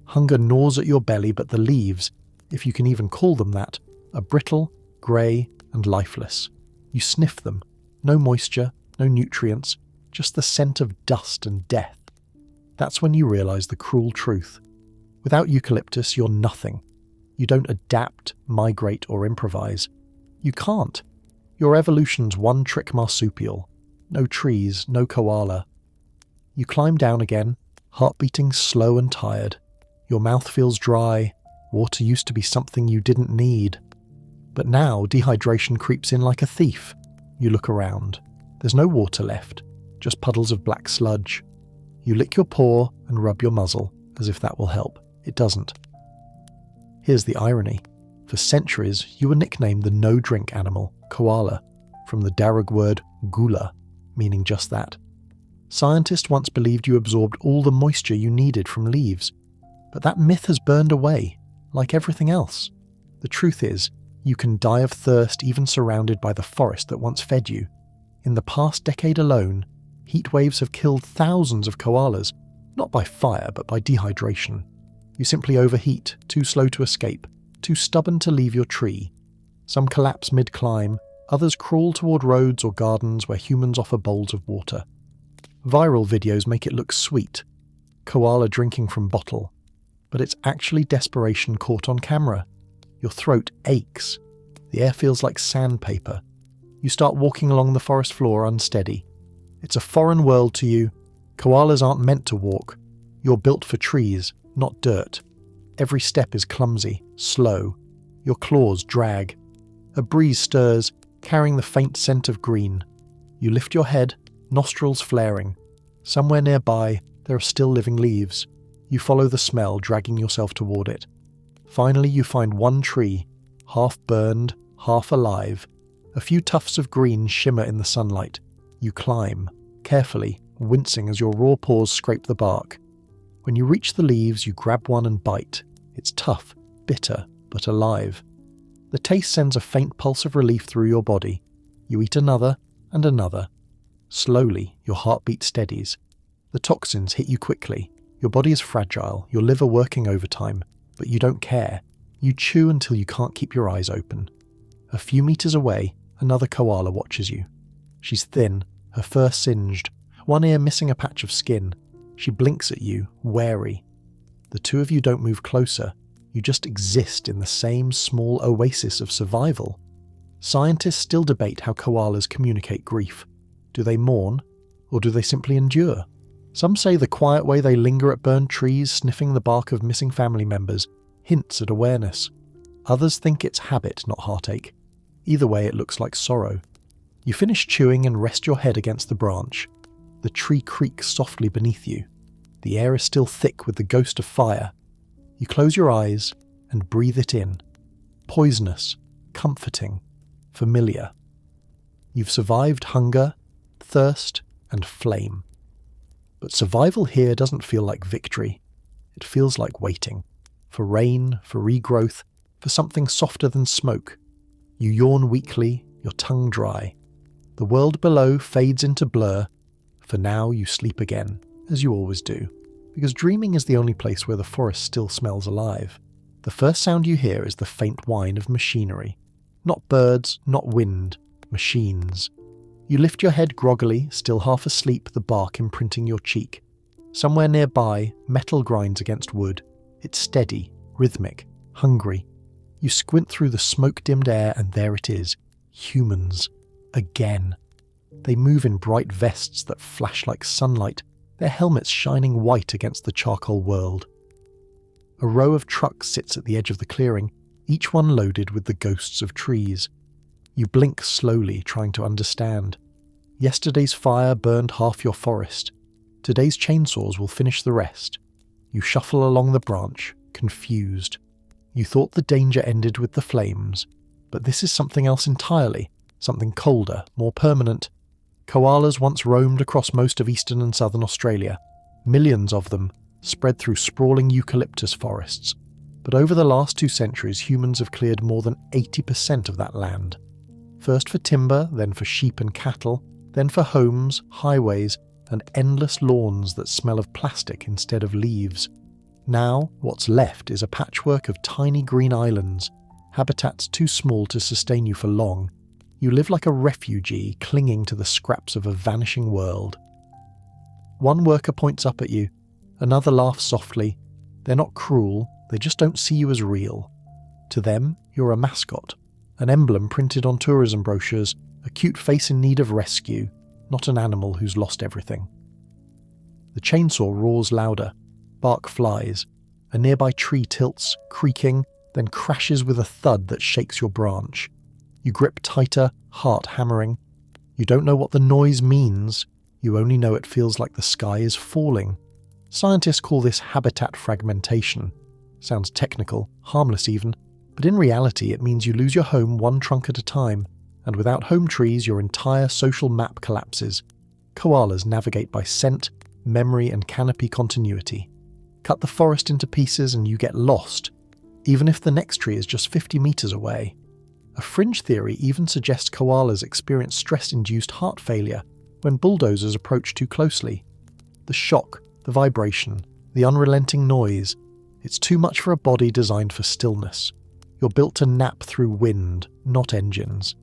Hunger gnaws at your belly, but the leaves, if you can even call them that, are brittle, grey, and lifeless. You sniff them. No moisture, no nutrients, just the scent of dust and death. That's when you realise the cruel truth. Without eucalyptus, you're nothing. You don't adapt, migrate, or improvise. You can't. You're evolution's one-trick marsupial. No trees, no koala. You climb down again, heart beating slow and tired. Your mouth feels dry. Water used to be something you didn't need. But now dehydration creeps in like a thief. You look around. There's no water left, just puddles of black sludge. You lick your paw and rub your muzzle, as if that will help. It doesn't. Here's the irony. For centuries, you were nicknamed the no-drink animal, koala, from the Darug word gula, meaning just that. Scientists once believed you absorbed all the moisture you needed from leaves, but that myth has burned away, like everything else. The truth is, you can die of thirst even surrounded by the forest that once fed you. In the past decade alone, heat waves have killed thousands of koalas, not by fire but by dehydration. You simply overheat, too slow to escape, too stubborn to leave your tree. Some collapse mid-climb, others crawl toward roads or gardens where humans offer bowls of water. Viral videos make it look sweet, koala drinking from bottle, but it's actually desperation caught on camera. Your throat aches. The air feels like sandpaper. You start walking along the forest floor unsteady. It's a foreign world to you. Koalas aren't meant to walk. You're built for trees, not dirt. Every step is clumsy, slow. Your claws drag. A breeze stirs, carrying the faint scent of green. You lift your head, nostrils flaring. Somewhere nearby, there are still living leaves. You follow the smell, dragging yourself toward it. Finally, you find one tree, half burned, half alive. A few tufts of green shimmer in the sunlight. You climb, carefully, wincing as your raw paws scrape the bark. When you reach the leaves, you grab one and bite. It's tough, bitter, but alive. The taste sends a faint pulse of relief through your body. You eat another and another. Slowly, your heartbeat steadies. The toxins hit you quickly. Your body is fragile, your liver working overtime, but you don't care. You chew until you can't keep your eyes open. A few meters away, another koala watches you. She's thin, her fur singed, one ear missing a patch of skin. She blinks at you, wary. The two of you don't move closer, you just exist in the same small oasis of survival. Scientists still debate how koalas communicate grief. Do they mourn, or do they simply endure? Some say the quiet way they linger at burned trees, sniffing the bark of missing family members, hints at awareness. Others think it's habit, not heartache. Either way, it looks like sorrow. You finish chewing and rest your head against the branch. The tree creaks softly beneath you. The air is still thick with the ghost of fire. You close your eyes and breathe it in. Poisonous, comforting, familiar. You've survived hunger, thirst, and flame. But survival here doesn't feel like victory. It feels like waiting. For rain, for regrowth, for something softer than smoke. You yawn weakly, your tongue dry. The world below fades into blur. For now you sleep again, as you always do, because dreaming is the only place where the forest still smells alive. The first sound you hear is the faint whine of machinery. Not birds, not wind, machines. You lift your head groggily, still half asleep, the bark imprinting your cheek. Somewhere nearby, metal grinds against wood. It's steady, rhythmic, hungry. You squint through the smoke-dimmed air and there it is. Humans. Again. They move in bright vests that flash like sunlight, their helmets shining white against the charcoal world. A row of trucks sits at the edge of the clearing, each one loaded with the ghosts of trees. You blink slowly, trying to understand. Yesterday's fire burned half your forest. Today's chainsaws will finish the rest. You shuffle along the branch, confused. You thought the danger ended with the flames, but this is something else entirely, something colder, more permanent. Koalas once roamed across most of eastern and southern Australia, millions of them, spread through sprawling eucalyptus forests. But over the last 2 centuries, humans have cleared more than 80% of that land. First for timber, then for sheep and cattle, then for homes, highways, and endless lawns that smell of plastic instead of leaves. Now, what's left is a patchwork of tiny green islands, habitats too small to sustain you for long. You live like a refugee, clinging to the scraps of a vanishing world. One worker points up at you, another laughs softly. They're not cruel, they just don't see you as real. To them, you're a mascot, an emblem printed on tourism brochures, a cute face in need of rescue, not an animal who's lost everything. The chainsaw roars louder, bark flies, a nearby tree tilts, creaking, then crashes with a thud that shakes your branch. You grip tighter, heart hammering. You don't know what the noise means, you only know it feels like the sky is falling. Scientists call this habitat fragmentation. Sounds technical, harmless even, but in reality it means you lose your home one trunk at a time, and without home trees your entire social map collapses. Koalas navigate by scent, memory and canopy continuity. Cut the forest into pieces and you get lost, even if the next tree is just 50 meters away. A fringe theory even suggests koalas experience stress-induced heart failure when bulldozers approach too closely. The shock, the vibration, the unrelenting noise, it's too much for a body designed for stillness. You're built to nap through wind, not engines.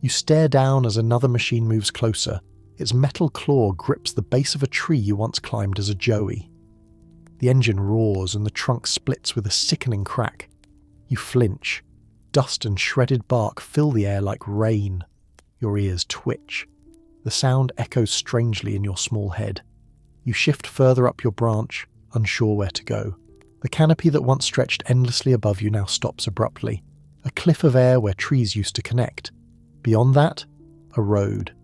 You stare down as another machine moves closer. Its metal claw grips the base of a tree you once climbed as a joey. The engine roars and the trunk splits with a sickening crack. You flinch. Dust and shredded bark fill the air like rain. Your ears twitch. The sound echoes strangely in your small head. You shift further up your branch, unsure where to go. The canopy that once stretched endlessly above you now stops abruptly. A cliff of air where trees used to connect. Beyond that, a road.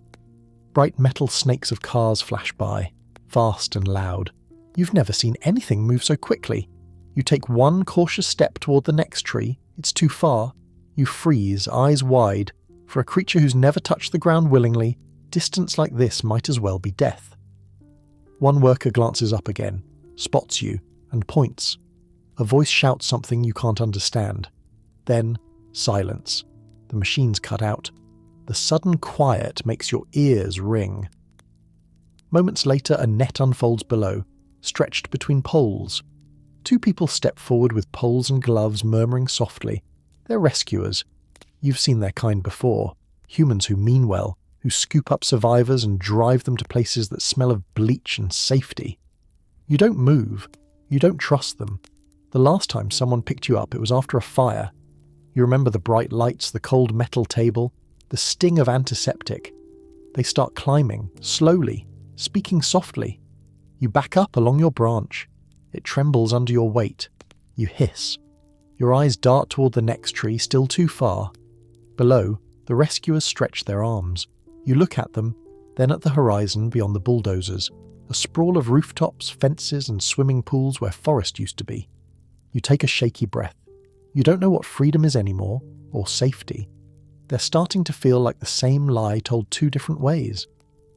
Bright metal snakes of cars flash by, fast and loud. You've never seen anything move so quickly. You take one cautious step toward the next tree. It's too far. You freeze, eyes wide. For a creature who's never touched the ground willingly, distance like this might as well be death. One worker glances up again, spots you, and points. A voice shouts something you can't understand. Then, silence. The machine's cut out. The sudden quiet makes your ears ring. Moments later, a net unfolds below. stretched between poles. Two people step forward with poles and gloves, murmuring softly. They're rescuers. You've seen their kind before. Humans who mean well, who scoop up survivors and drive them to places that smell of bleach and safety. You don't move. You don't trust them. The last time someone picked you up, it was after a fire. You remember the bright lights, the cold metal table, the sting of antiseptic. They start climbing, slowly, speaking softly. You back up along your branch. It trembles under your weight. You hiss. Your eyes dart toward the next tree, still too far. Below, the rescuers stretch their arms. You look at them, then at the horizon beyond the bulldozers, a sprawl of rooftops, fences and swimming pools where forest used to be. You take a shaky breath. You don't know what freedom is anymore, or safety. They're starting to feel like the same lie told two different ways.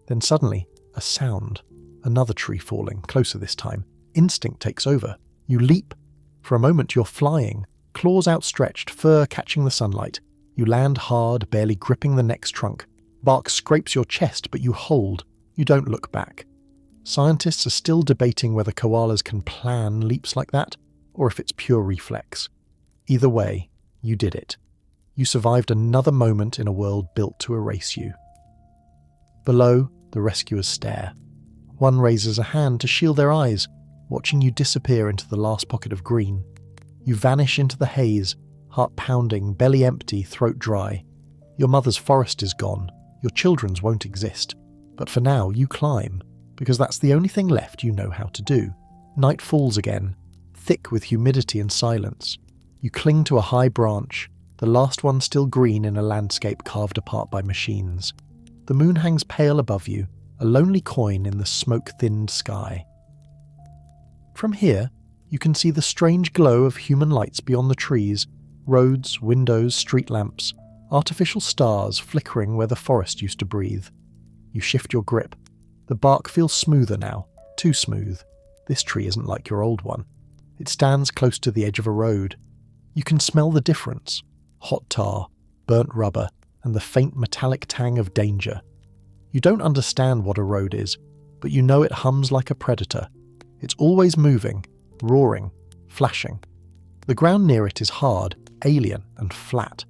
Then suddenly, a sound. Another tree falling, closer this time. Instinct takes over. You leap. For a moment you're flying, claws outstretched, fur catching the sunlight. You land hard, barely gripping the next trunk. Bark scrapes your chest, but you hold. You don't look back. Scientists are still debating whether koalas can plan leaps like that, or if it's pure reflex. Either way, you did it. You survived another moment in a world built to erase you. Below, the rescuers stare. One raises a hand to shield their eyes, watching you disappear into the last pocket of green. You vanish into the haze, heart pounding, belly empty, throat dry. Your mother's forest is gone. Your children's won't exist. But for now, you climb, because that's the only thing left you know how to do. Night falls again, thick with humidity and silence. You cling to a high branch, the last one still green in a landscape carved apart by machines. The moon hangs pale above you, a lonely coin in the smoke-thinned sky. From here, you can see the strange glow of human lights beyond the trees, roads, windows, street lamps, artificial stars flickering where the forest used to breathe. You shift your grip. The bark feels smoother now, too smooth. This tree isn't like your old one. It stands close to the edge of a road. You can smell the difference. Hot tar, burnt rubber, and the faint metallic tang of danger. You don't understand what a road is, but you know it hums like a predator. It's always moving, roaring, flashing. The ground near it is hard, alien, and flat.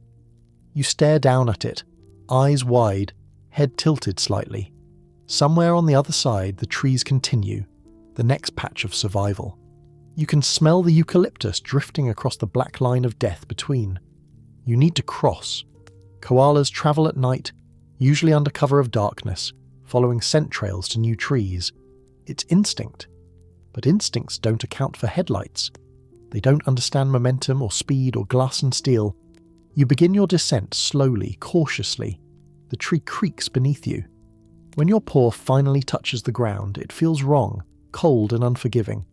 You stare down at it, eyes wide, head tilted slightly. Somewhere on the other side, the trees continue, the next patch of survival. You can smell the eucalyptus drifting across the black line of death between. You need to cross. Koalas travel at night, usually under cover of darkness, following scent trails to new trees. It's instinct. But instincts don't account for headlights. They don't understand momentum or speed or glass and steel. You begin your descent slowly, cautiously. The tree creaks beneath you. When your paw finally touches the ground, it feels wrong, cold and unforgiving.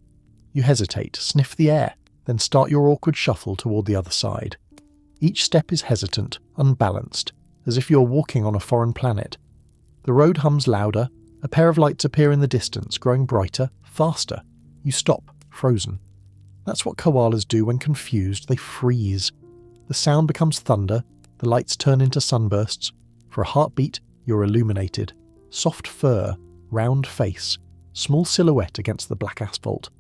You hesitate, sniff the air, then start your awkward shuffle toward the other side. Each step is hesitant, unbalanced, as if you're walking on a foreign planet. The road hums louder, a pair of lights appear in the distance, growing brighter, faster. You stop, frozen. That's what koalas do when confused, they freeze. The sound becomes thunder, the lights turn into sunbursts. For a heartbeat, you're illuminated. Soft fur, round face, small silhouette against the black asphalt.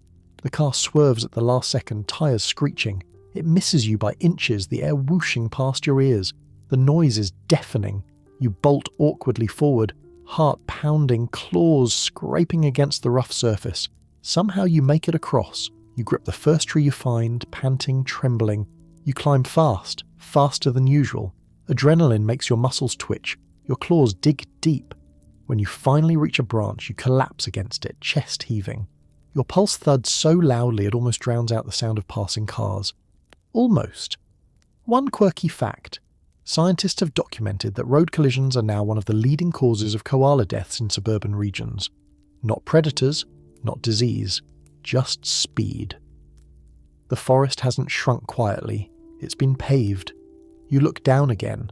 The car swerves at the last second, tyres screeching. It misses you by inches, the air whooshing past your ears. The noise is deafening. You bolt awkwardly forward, heart pounding, claws scraping against the rough surface. Somehow you make it across. You grip the first tree you find, panting, trembling. You climb fast, faster than usual. Adrenaline makes your muscles twitch. Your claws dig deep. When you finally reach a branch, you collapse against it, chest heaving. Your pulse thuds so loudly it almost drowns out the sound of passing cars. Almost. One quirky fact. Scientists have documented that road collisions are now one of the leading causes of koala deaths in suburban regions. Not predators, not disease, just speed. The forest hasn't shrunk quietly, it's been paved. You look down again.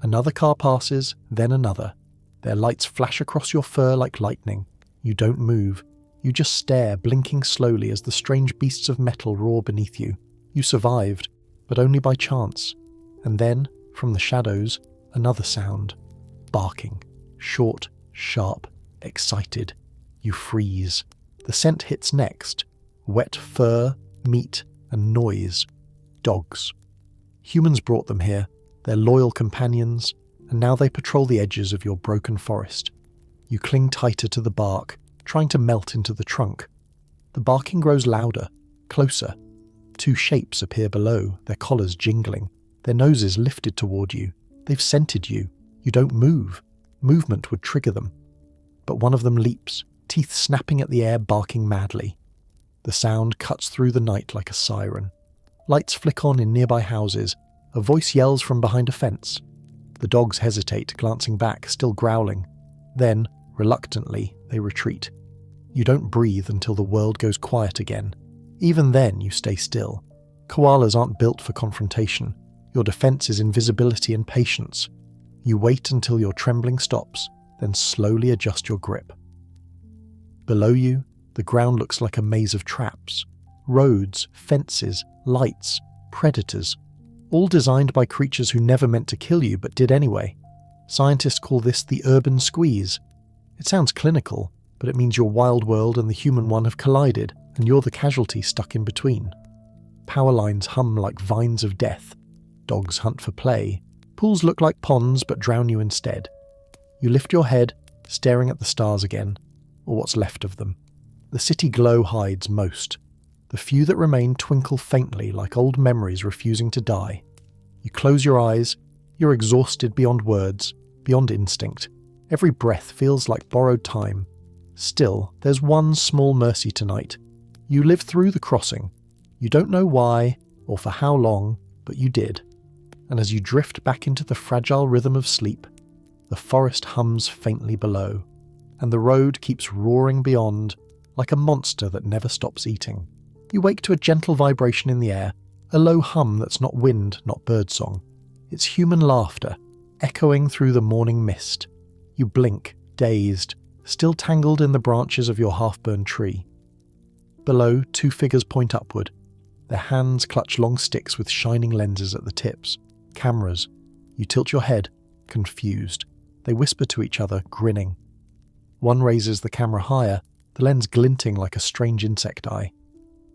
Another car passes, then another. Their lights flash across your fur like lightning. You don't move. You just stare, blinking slowly as the strange beasts of metal roar beneath you. You survived, but only by chance. And then, from the shadows, another sound. Barking. Short, sharp, excited. You freeze. The scent hits next. Wet fur, meat, and noise. Dogs. Humans brought them here, their loyal companions, and now they patrol the edges of your broken forest. You cling tighter to the bark, trying to melt into the trunk. The barking grows louder, closer. Two shapes appear below, their collars jingling, their noses lifted toward you. They've scented you. You don't move. Movement would trigger them. But one of them leaps, teeth snapping at the air, barking madly. The sound cuts through the night like a siren. Lights flick on in nearby houses. A voice yells from behind a fence. The dogs hesitate, glancing back, still growling. Then, reluctantly, they retreat. You don't breathe until the world goes quiet again. Even then, you stay still. Koalas aren't built for confrontation. Your defense is invisibility and patience. You wait until your trembling stops, then slowly adjust your grip. Below you, the ground looks like a maze of traps. Roads, fences, lights, predators. All designed by creatures who never meant to kill you but did anyway. Scientists call this the urban squeeze. It sounds clinical, but it means your wild world and the human one have collided, and you're the casualty stuck in between. Power lines hum like vines of death. Dogs hunt for play. Pools look like ponds but drown you instead. You lift your head, staring at the stars again, or what's left of them. The city glow hides most. The few that remain twinkle faintly like old memories refusing to die. You close your eyes. You're exhausted beyond words, beyond instinct. Every breath feels like borrowed time. Still, there's one small mercy tonight. You live through the crossing. You don't know why, or for how long, but you did. And as you drift back into the fragile rhythm of sleep, the forest hums faintly below, and the road keeps roaring beyond, like a monster that never stops eating. You wake to a gentle vibration in the air, a low hum that's not wind, not birdsong. It's human laughter, echoing through the morning mist. You blink, dazed, still tangled in the branches of your half-burned tree. Below, two figures point upward. Their hands clutch long sticks with shining lenses at the tips. Cameras. You tilt your head, confused. They whisper to each other, grinning. One raises the camera higher, the lens glinting like a strange insect eye.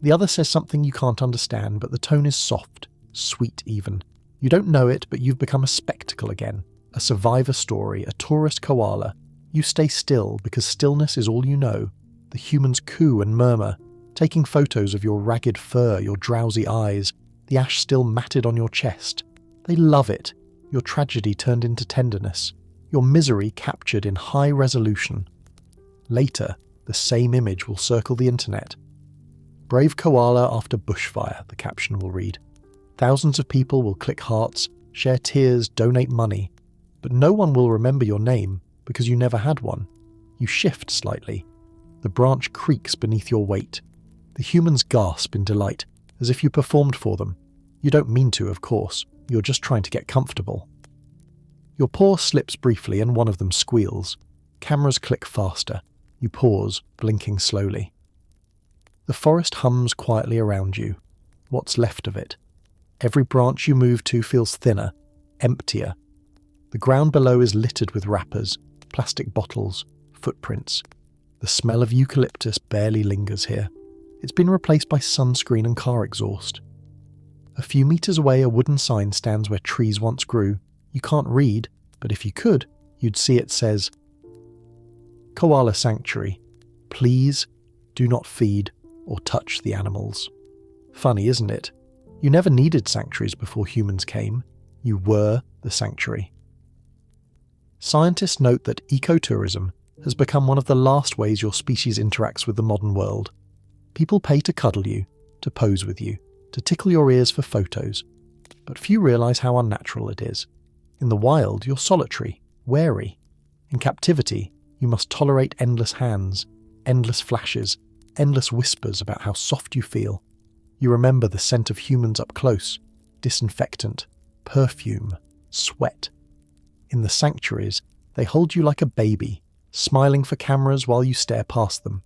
The other says something you can't understand, but the tone is soft, sweet even. You don't know it, but you've become a spectacle again. A survivor story, a tourist koala. You stay still because stillness is all you know. The humans coo and murmur, taking photos of your ragged fur, your drowsy eyes, the ash still matted on your chest. They love it. Your tragedy turned into tenderness. Your misery captured in high resolution. Later, the same image will circle the internet. Brave koala after bushfire, the caption will read. Thousands of people will click hearts, share tears, donate money. But no one will remember your name because you never had one. You shift slightly. The branch creaks beneath your weight. The humans gasp in delight, as if you performed for them. You don't mean to, of course. You're just trying to get comfortable. Your paw slips briefly and one of them squeals. Cameras click faster. You pause, blinking slowly. The forest hums quietly around you. What's left of it? Every branch you move to feels thinner, emptier. The ground below is littered with wrappers, plastic bottles, footprints. The smell of eucalyptus barely lingers here. It's been replaced by sunscreen and car exhaust. A few meters away, a wooden sign stands where trees once grew. You can't read, but if you could, you'd see it says, Koala Sanctuary. Please do not feed or touch the animals. Funny, isn't it? You never needed sanctuaries before humans came. You were the sanctuary. Scientists note that ecotourism has become one of the last ways your species interacts with the modern world. People pay to cuddle you, to pose with you, to tickle your ears for photos. But few realise how unnatural it is. In the wild, you're solitary, wary. In captivity, you must tolerate endless hands, endless flashes, endless whispers about how soft you feel. You remember the scent of humans up close, disinfectant, perfume, sweat. In the sanctuaries, they hold you like a baby, smiling for cameras while you stare past them.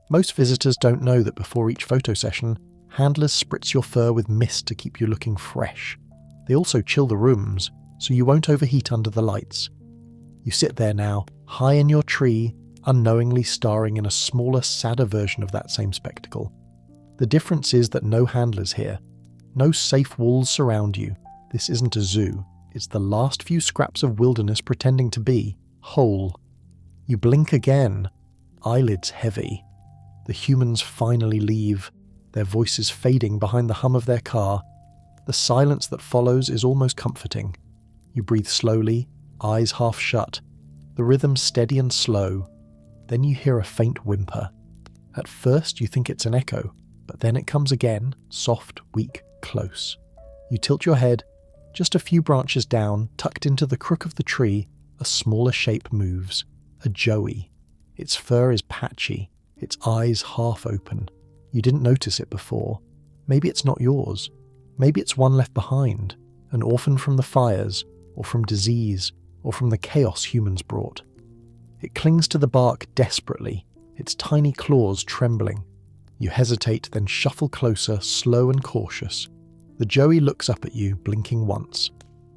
Most visitors don't know that before each photo session, handlers spritz your fur with mist to keep you looking fresh. They also chill the rooms, so you won't overheat under the lights. You sit there now, high in your tree, unknowingly starring in a smaller, sadder version of that same spectacle. The difference is that no handlers here. No safe walls surround you. This isn't a zoo. It's the last few scraps of wilderness pretending to be whole. You blink again, eyelids heavy. The humans finally leave, their voices fading behind the hum of their car. The silence that follows is almost comforting. You breathe slowly, eyes half shut, the rhythm steady and slow. Then you hear a faint whimper. At first you think it's an echo, but then it comes again, soft, weak, close. You tilt your head. Just a few branches down, tucked into the crook of the tree, a smaller shape moves. A joey. Its fur is patchy, its eyes half open. You didn't notice it before. Maybe it's not yours. Maybe it's one left behind, an orphan from the fires, or from disease, or from the chaos humans brought. It clings to the bark desperately, its tiny claws trembling. You hesitate, then shuffle closer, slow and cautious. The joey looks up at you, blinking once.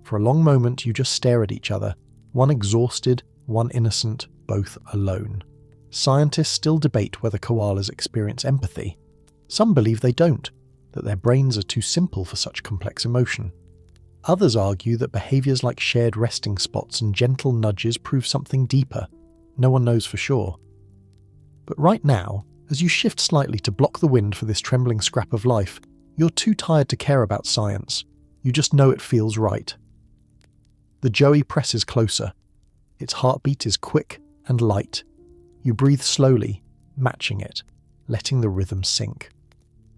For a long moment you just stare at each other, one exhausted, one innocent, both alone. Scientists still debate whether koalas experience empathy. Some believe they don't, that their brains are too simple for such complex emotion. Others argue that behaviours like shared resting spots and gentle nudges prove something deeper. No one knows for sure. But right now, as you shift slightly to block the wind for this trembling scrap of life, you're too tired to care about science. You just know it feels right. The joey presses closer. Its heartbeat is quick and light. You breathe slowly, matching it, letting the rhythm sink.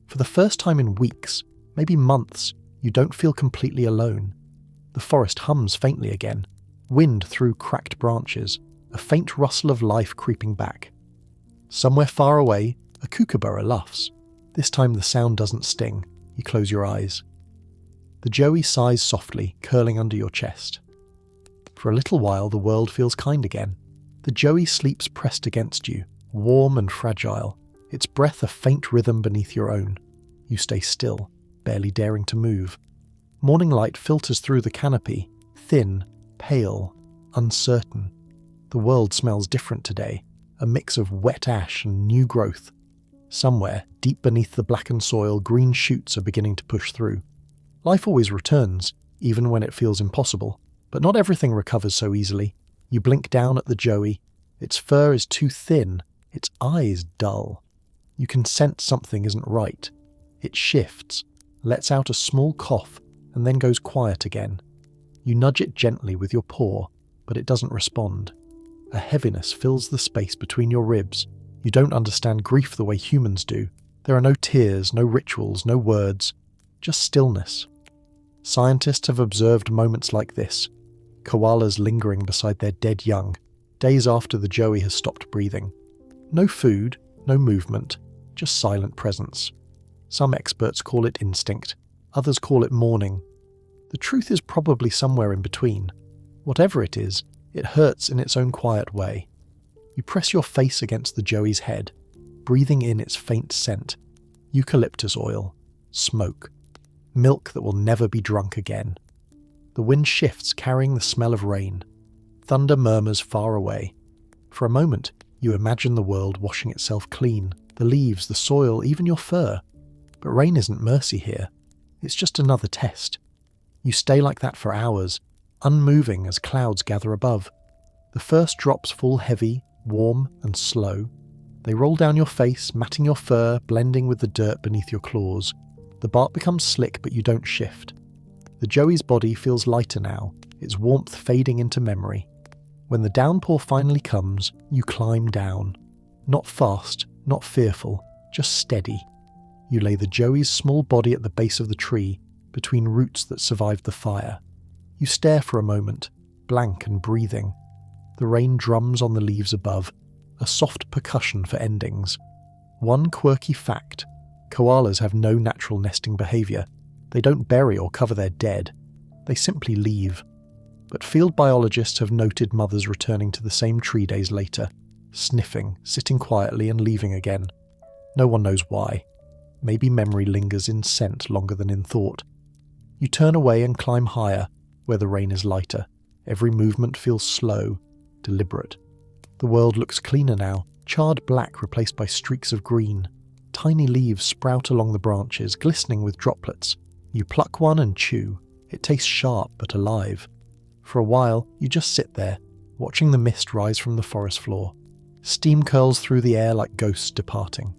For the first time in weeks, maybe months, you don't feel completely alone. The forest hums faintly again, wind through cracked branches, a faint rustle of life creeping back. Somewhere far away, a kookaburra laughs. This time the sound doesn't sting. You close your eyes. The joey sighs softly, curling under your chest. For a little while the world feels kind again. The joey sleeps pressed against you, warm and fragile, its breath a faint rhythm beneath your own. You stay still, barely daring to move. Morning light filters through the canopy, thin, pale, uncertain. The world smells different today, a mix of wet ash and new growth. Somewhere, deep beneath the blackened soil, green shoots are beginning to push through. Life always returns, even when it feels impossible, but not everything recovers so easily. You blink down at the joey. Its fur is too thin, its eyes dull. You can sense something isn't right. It shifts, lets out a small cough, and then goes quiet again. You nudge it gently with your paw, but it doesn't respond. A heaviness fills the space between your ribs. You don't understand grief the way humans do. There are no tears, no rituals, no words, just stillness. Scientists have observed moments like this. Koalas lingering beside their dead young, days after the joey has stopped breathing. No food, no movement, just silent presence. Some experts call it instinct, others call it mourning. The truth is probably somewhere in between. Whatever it is, it hurts in its own quiet way. You press your face against the joey's head, breathing in its faint scent. Eucalyptus oil, smoke, milk that will never be drunk again. The wind shifts, carrying the smell of rain. Thunder murmurs far away. For a moment, you imagine the world washing itself clean, the leaves, the soil, even your fur. But rain isn't mercy here. It's just another test. You stay like that for hours, unmoving as clouds gather above. The first drops fall heavy, warm and slow. They roll down your face, matting your fur, blending with the dirt beneath your claws. The bark becomes slick, but you don't shift. The joey's body feels lighter now, its warmth fading into memory. When the downpour finally comes, you climb down. Not fast, not fearful, just steady. You lay the joey's small body at the base of the tree, between roots that survived the fire. You stare for a moment, blank and breathing. The rain drums on the leaves above, a soft percussion for endings. One quirky fact: koalas have no natural nesting behaviour. They don't bury or cover their dead. They simply leave. But field biologists have noted mothers returning to the same tree days later, sniffing, sitting quietly and leaving again. No one knows why. Maybe memory lingers in scent longer than in thought. You turn away and climb higher, where the rain is lighter. Every movement feels slow, deliberate. The world looks cleaner now, charred black replaced by streaks of green. Tiny leaves sprout along the branches, glistening with droplets. You pluck one and chew. It tastes sharp but alive. For a while, you just sit there, watching the mist rise from the forest floor. Steam curls through the air like ghosts departing.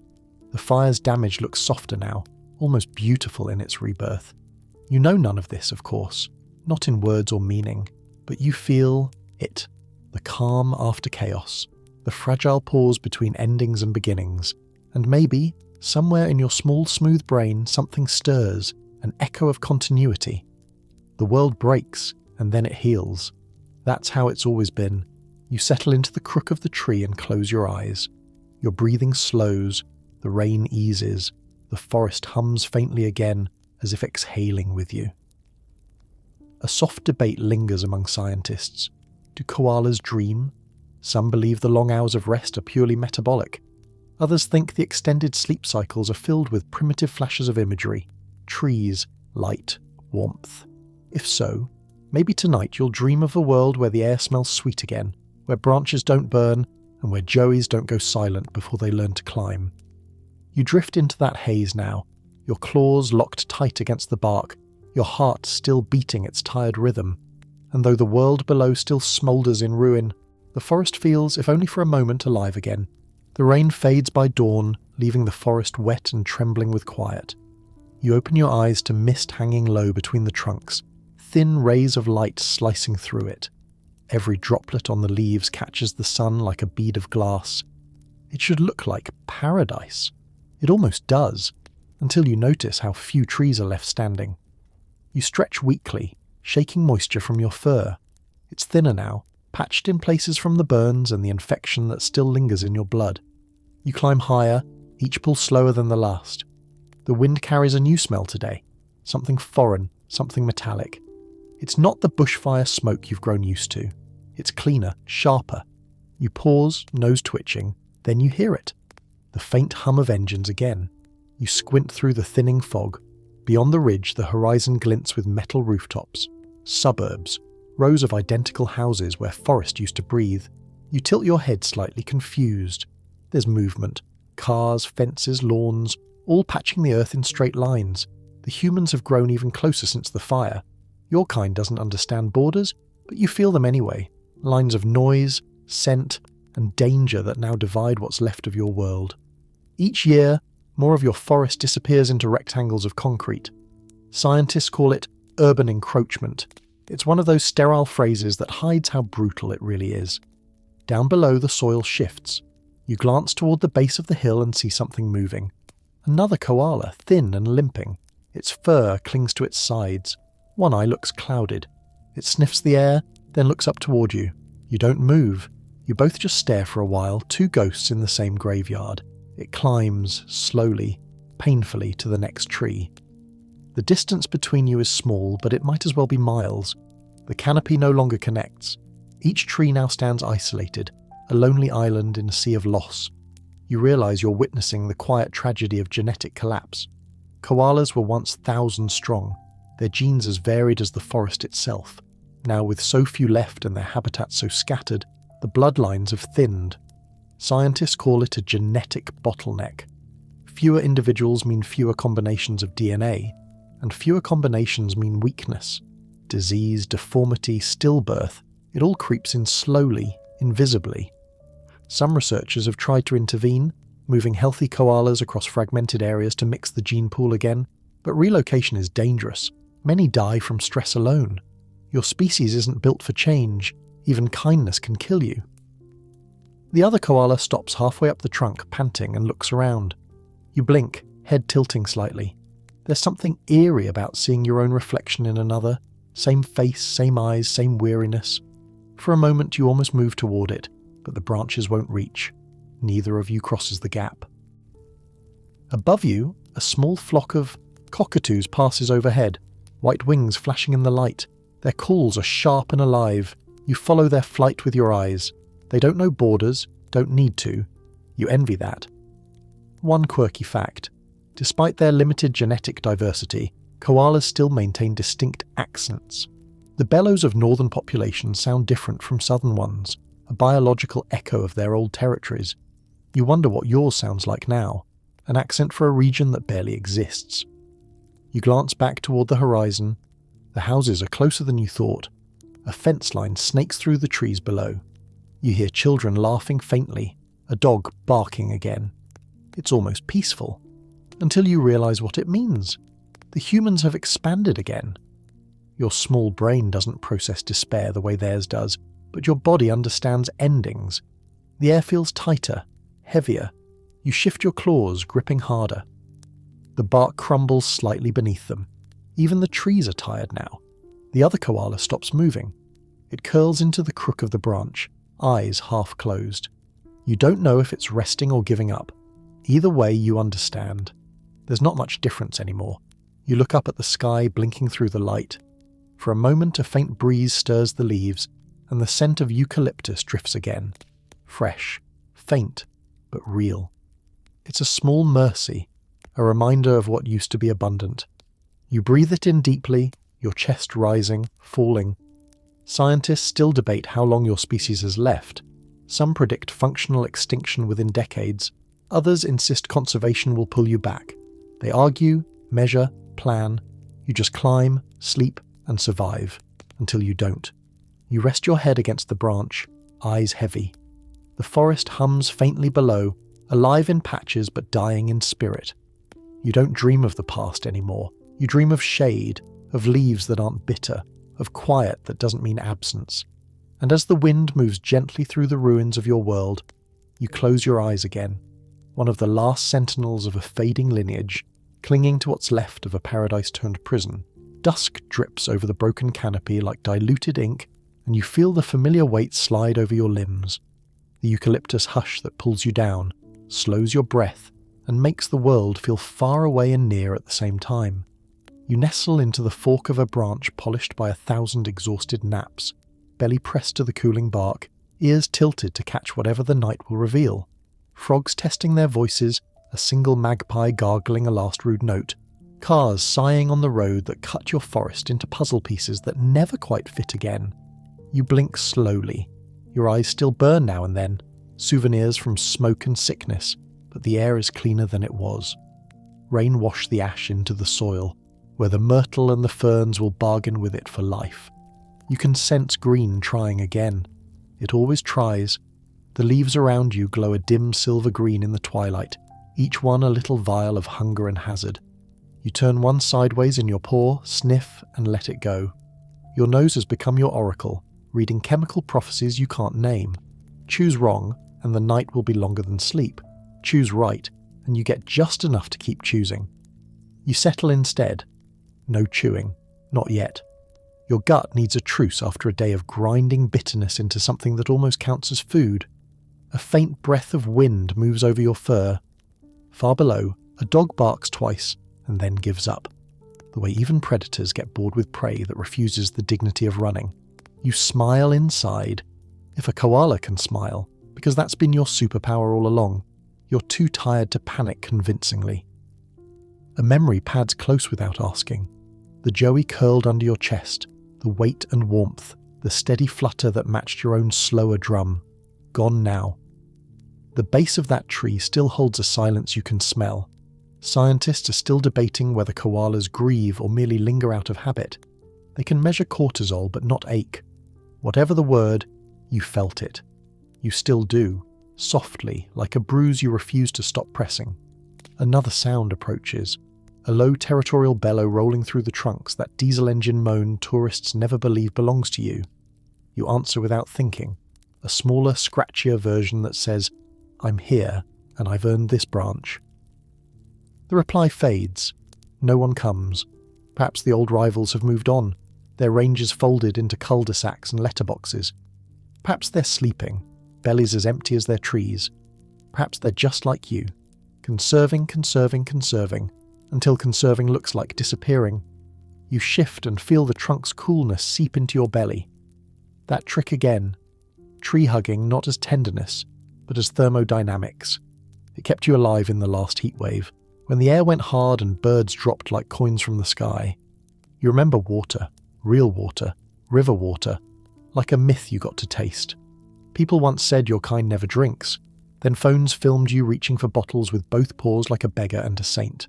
The fire's damage looks softer now, almost beautiful in its rebirth. You know none of this, of course, not in words or meaning, but you feel it. The calm after chaos, the fragile pause between endings and beginnings, and maybe, somewhere in your small, smooth brain, something stirs, an echo of continuity. The world breaks, and then it heals. That's how it's always been. You settle into the crook of the tree and close your eyes. Your breathing slows, the rain eases, the forest hums faintly again, as if exhaling with you. A soft debate lingers among scientists. Do koalas dream? Some believe the long hours of rest are purely metabolic. Others think the extended sleep cycles are filled with primitive flashes of imagery, trees, light, warmth. If so, maybe tonight you'll dream of a world where the air smells sweet again, where branches don't burn, and where joeys don't go silent before they learn to climb. You drift into that haze now, your claws locked tight against the bark, your heart still beating its tired rhythm. And though the world below still smoulders in ruin, the forest feels, if only for a moment, alive again. The rain fades by dawn, leaving the forest wet and trembling with quiet. You open your eyes to mist hanging low between the trunks, thin rays of light slicing through it. Every droplet on the leaves catches the sun like a bead of glass. It should look like paradise. It almost does, until you notice how few trees are left standing. You stretch weakly, shaking moisture from your fur. It's thinner now, patched in places from the burns and the infection that still lingers in your blood. You climb higher, each pull slower than the last. The wind carries a new smell today, something foreign, something metallic. It's not the bushfire smoke you've grown used to. It's cleaner, sharper. You pause, nose twitching, then you hear it. The faint hum of engines again. You squint through the thinning fog. Beyond the ridge, the horizon glints with metal rooftops. Suburbs, rows of identical houses where forest used to breathe. You tilt your head slightly, confused. There's movement. Cars, fences, lawns, all patching the earth in straight lines. The humans have grown even closer since the fire. Your kind doesn't understand borders, but you feel them anyway. Lines of noise, scent, and danger that now divide what's left of your world. Each year, more of your forest disappears into rectangles of concrete. Scientists call it urban encroachment. It's one of those sterile phrases that hides how brutal it really is. Down below, the soil shifts. You glance toward the base of the hill and see something moving. Another koala, thin and limping. Its fur clings to its sides. One eye looks clouded. It sniffs the air, then looks up toward you. You don't move. You both just stare for a while, two ghosts in the same graveyard. It climbs, slowly, painfully, to the next tree. The distance between you is small, but it might as well be miles. The canopy no longer connects. Each tree now stands isolated, a lonely island in a sea of loss. You realize you're witnessing the quiet tragedy of genetic collapse. Koalas were once thousands strong, their genes as varied as the forest itself. Now, with so few left and their habitat so scattered, the bloodlines have thinned. Scientists call it a genetic bottleneck. Fewer individuals mean fewer combinations of DNA, and fewer combinations mean weakness. Disease, deformity, stillbirth, it all creeps in slowly, invisibly. Some researchers have tried to intervene, moving healthy koalas across fragmented areas to mix the gene pool again, but relocation is dangerous. Many die from stress alone. Your species isn't built for change. Even kindness can kill you. The other koala stops halfway up the trunk, panting, and looks around. You blink, head tilting slightly. There's something eerie about seeing your own reflection in another. Same face, same eyes, same weariness. For a moment you almost move toward it, but the branches won't reach. Neither of you crosses the gap. Above you, a small flock of cockatoos passes overhead, white wings flashing in the light. Their calls are sharp and alive. You follow their flight with your eyes. They don't know borders, don't need to. You envy that. One quirky fact. Despite their limited genetic diversity, koalas still maintain distinct accents. The bellows of northern populations sound different from southern ones. a biological echo of their old territories. You wonder what yours sounds like now, an accent for a region that barely exists. You glance back toward the horizon. The houses are closer than you thought. A fence line snakes through the trees below. You hear children laughing faintly, a dog barking again. It's almost peaceful, until you realize what it means. The humans have expanded again. Your small brain doesn't process despair the way theirs does, but your body understands endings. The air feels tighter, heavier. You shift your claws, gripping harder. The bark crumbles slightly beneath them. Even the trees are tired now. The other koala stops moving. It curls into the crook of the branch, eyes half closed. You don't know if it's resting or giving up. Either way, you understand. There's not much difference anymore. You look up at the sky, blinking through the light. For a moment, a faint breeze stirs the leaves, and the scent of eucalyptus drifts again. Fresh, faint, but real. It's a small mercy, a reminder of what used to be abundant. You breathe it in deeply, your chest rising, falling. Scientists still debate how long your species has left. Some predict functional extinction within decades. Others insist conservation will pull you back. They argue, measure, plan. You just climb, sleep, and survive, until you don't. You rest your head against the branch, eyes heavy. The forest hums faintly below, alive in patches but dying in spirit. You don't dream of the past anymore. You dream of shade, of leaves that aren't bitter, of quiet that doesn't mean absence. And as the wind moves gently through the ruins of your world, you close your eyes again, one of the last sentinels of a fading lineage, clinging to what's left of a paradise-turned prison. Dusk drips over the broken canopy like diluted ink, and you feel the familiar weight slide over your limbs. The eucalyptus hush that pulls you down, slows your breath, and makes the world feel far away and near at the same time. You nestle into the fork of a branch polished by 1,000 exhausted naps, belly pressed to the cooling bark, ears tilted to catch whatever the night will reveal. Frogs testing their voices, a single magpie gargling a last rude note, cars sighing on the road that cut your forest into puzzle pieces that never quite fit again. You blink slowly. Your eyes still burn now and then, souvenirs from smoke and sickness, but the air is cleaner than it was. Rain washed the ash into the soil, where the myrtle and the ferns will bargain with it for life. You can sense green trying again. It always tries. The leaves around you glow a dim silver green in the twilight, each one a little vial of hunger and hazard. You turn one sideways in your paw, sniff, and let it go. Your nose has become your oracle, reading chemical prophecies you can't name. Choose wrong, and the night will be longer than sleep. Choose right, and you get just enough to keep choosing. You settle instead. No chewing. Not yet. Your gut needs a truce after a day of grinding bitterness into something that almost counts as food. A faint breath of wind moves over your fur. Far below, a dog barks twice, and then gives up. The way even predators get bored with prey that refuses the dignity of running. You smile inside. If a koala can smile, because that's been your superpower all along, you're too tired to panic convincingly. A memory pads close without asking. The joey curled under your chest, the weight and warmth, the steady flutter that matched your own slower drum. Gone now. The base of that tree still holds a silence you can smell. Scientists are still debating whether koalas grieve or merely linger out of habit. They can measure cortisol but not ache. Whatever the word, you felt it. You still do, softly, like a bruise you refuse to stop pressing. Another sound approaches, a low territorial bellow rolling through the trunks, that diesel engine moan tourists never believe belongs to you. You answer without thinking, a smaller, scratchier version that says, "I'm here, and I've earned this branch." The reply fades. No one comes. Perhaps the old rivals have moved on, their ranges folded into cul-de-sacs and letterboxes. Perhaps they're sleeping, bellies as empty as their trees. Perhaps they're just like you, conserving, until conserving looks like disappearing. You shift and feel the trunk's coolness seep into your belly. That trick again. Tree hugging not as tenderness, but as thermodynamics. It kept you alive in the last heatwave, when the air went hard and birds dropped like coins from the sky. You remember water, real water, river water, like a myth you got to taste. People once said your kind never drinks. Then phones filmed you reaching for bottles with both paws like a beggar and a saint.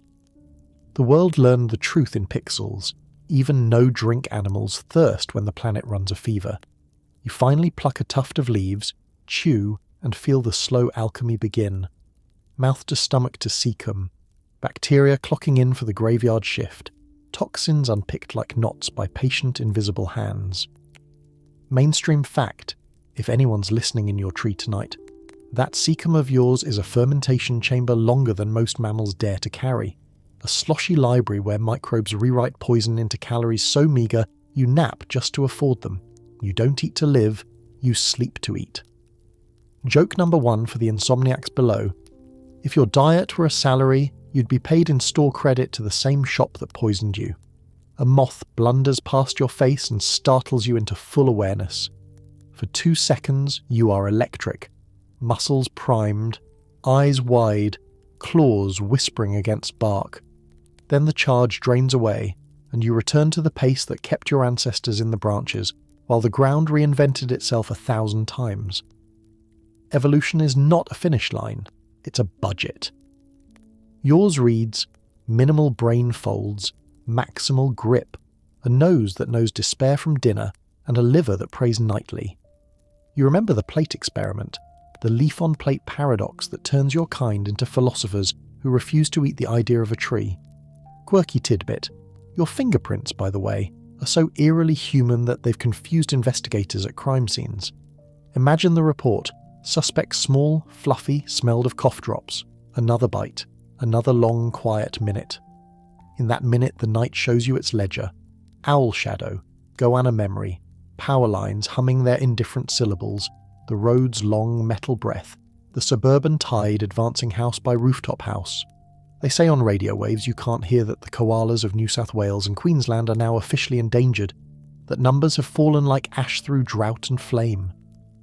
The world learned the truth in pixels. Even no-drink animals thirst when the planet runs a fever. You finally pluck a tuft of leaves, chew, and feel the slow alchemy begin. Mouth to stomach to cecum. Bacteria clocking in for the graveyard shift. Toxins unpicked like knots by patient invisible hands. Mainstream fact, if anyone's listening in your tree tonight, that cecum of yours is a fermentation chamber longer than most mammals dare to carry. A sloshy library where microbes rewrite poison into calories so meagre you nap just to afford them. You don't eat to live, you sleep to eat. Joke number 1 for the insomniacs below. If your diet were a salary, you'd be paid in store credit to the same shop that poisoned you. A moth blunders past your face and startles you into full awareness. For 2 seconds, you are electric. Muscles primed, eyes wide, claws whispering against bark. Then the charge drains away, and you return to the pace that kept your ancestors in the branches, while the ground reinvented itself 1,000 times. Evolution is not a finish line, it's a budget. Yours reads, minimal brain folds, maximal grip, a nose that knows despair from dinner, and a liver that prays nightly. You remember the plate experiment, the leaf-on-plate paradox that turns your kind into philosophers who refuse to eat the idea of a tree. Quirky tidbit, your fingerprints, by the way, are so eerily human that they've confused investigators at crime scenes. Imagine the report, suspect small, fluffy, smelled of cough drops. Another bite, another long, quiet minute. In that minute the night shows you its ledger. Owl shadow, goanna memory, power lines humming their indifferent syllables, the road's long metal breath, the suburban tide advancing house by rooftop house. They say on radio waves you can't hear that the koalas of New South Wales and Queensland are now officially endangered, that numbers have fallen like ash through drought and flame.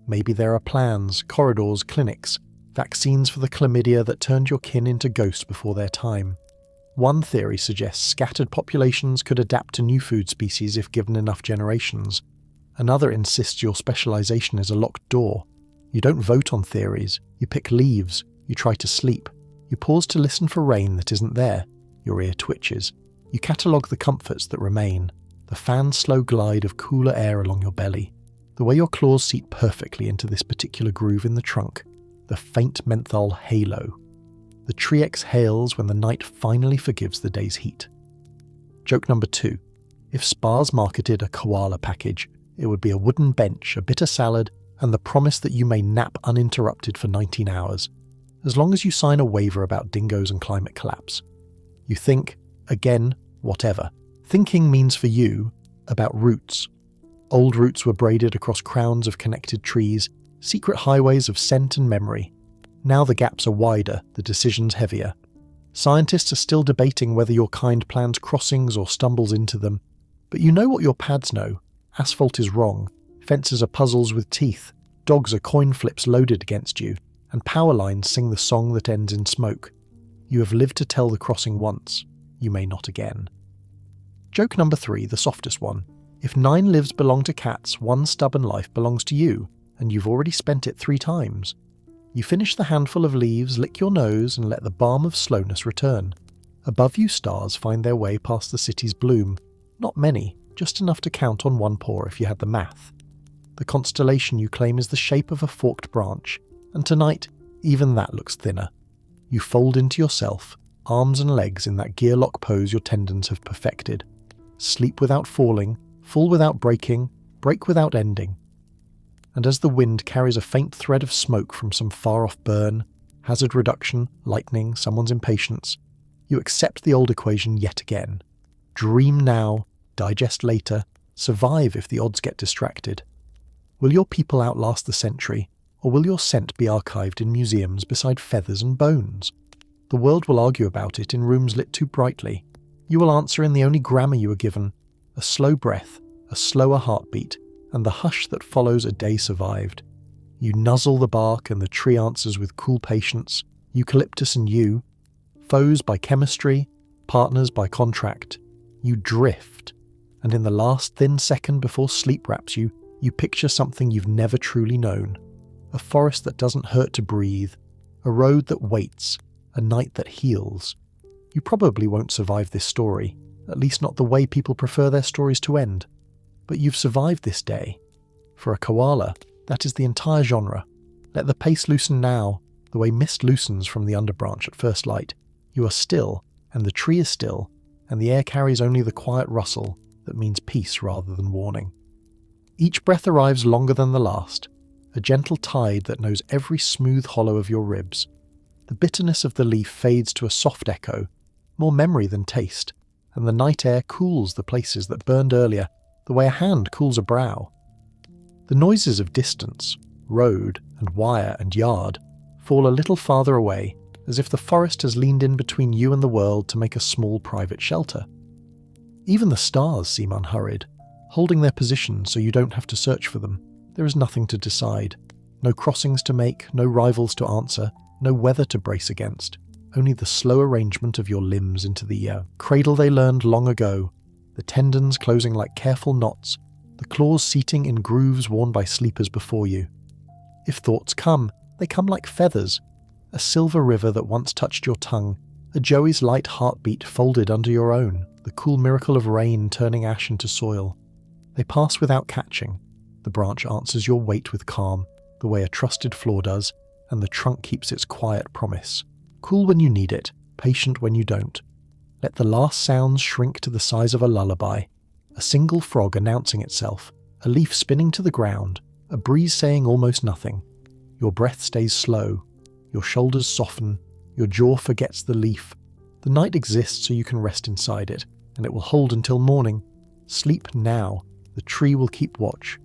Maybe there are plans, corridors, clinics, vaccines for the chlamydia that turned your kin into ghosts before their time. One theory suggests scattered populations could adapt to new food species if given enough generations. Another insists your specialization is a locked door. You don't vote on theories, you pick leaves, you try to sleep. You pause to listen for rain that isn't there. Your ear twitches. You catalogue the comforts that remain. The fan's slow glide of cooler air along your belly. The way your claws seat perfectly into this particular groove in the trunk. The faint menthol halo. The tree exhales when the night finally forgives the day's heat. Joke number 2. If Spars marketed a koala package, it would be a wooden bench, a bitter salad, and the promise that you may nap uninterrupted for 19 hours. As long as you sign a waiver about dingoes and climate collapse. You think, again, whatever. Thinking means for you, about roots. Old roots were braided across crowns of connected trees, secret highways of scent and memory. Now the gaps are wider, the decisions heavier. Scientists are still debating whether your kind plans crossings or stumbles into them. But you know what your pads know. Asphalt is wrong. Fences are puzzles with teeth. Dogs are coin flips loaded against you. And power lines sing the song that ends in smoke. You have lived to tell the crossing once. You may not again. Joke number 3, the softest one. If 9 lives belong to cats, 1 stubborn life belongs to you, and you've already spent it 3 times. You finish the handful of leaves, lick your nose, and let the balm of slowness return. Above you stars find their way past the city's bloom. Not many, just enough to count on one paw if you had the math. The constellation you claim is the shape of a forked branch, and tonight, even that looks thinner. You fold into yourself, arms and legs in that gearlock pose your tendons have perfected. Sleep without falling, fall without breaking, break without ending. And as the wind carries a faint thread of smoke from some far-off burn, hazard reduction, lightning, someone's impatience, you accept the old equation yet again. Dream now, digest later, survive if the odds get distracted. Will your people outlast the century? Or will your scent be archived in museums beside feathers and bones? The world will argue about it in rooms lit too brightly. You will answer in the only grammar you are given, a slow breath, a slower heartbeat, and the hush that follows a day survived. You nuzzle the bark and the tree answers with cool patience, eucalyptus and you, foes by chemistry, partners by contract. You drift, and in the last thin second before sleep wraps you, you picture something you've never truly known. a forest that doesn't hurt to breathe, a road that waits, a night that heals. You probably won't survive this story, at least not the way people prefer their stories to end. But you've survived this day. For a koala, that is the entire genre. Let the pace loosen now, the way mist loosens from the underbranch at first light. You are still, and the tree is still, and the air carries only the quiet rustle that means peace rather than warning. Each breath arrives longer than the last, a gentle tide that knows every smooth hollow of your ribs. The bitterness of the leaf fades to a soft echo, more memory than taste, and the night air cools the places that burned earlier, the way a hand cools a brow. The noises of distance, road and wire and yard, fall a little farther away, as if the forest has leaned in between you and the world to make a small private shelter. Even the stars seem unhurried, holding their position so you don't have to search for them. There is nothing to decide, no crossings to make, no rivals to answer, no weather to brace against, only the slow arrangement of your limbs into the cradle they learned long ago, the tendons closing like careful knots, the claws seating in grooves worn by sleepers before you. If thoughts come, they come like feathers, a silver river that once touched your tongue, a joey's light heartbeat folded under your own, the cool miracle of rain turning ash into soil. They pass without catching. The branch answers your weight with calm, the way a trusted floor does, and the trunk keeps its quiet promise. Cool when you need it, patient when you don't. Let the last sounds shrink to the size of a lullaby. A single frog announcing itself, a leaf spinning to the ground, a breeze saying almost nothing. Your breath stays slow, your shoulders soften, your jaw forgets the leaf. The night exists so you can rest inside it, and it will hold until morning. Sleep now, the tree will keep watch,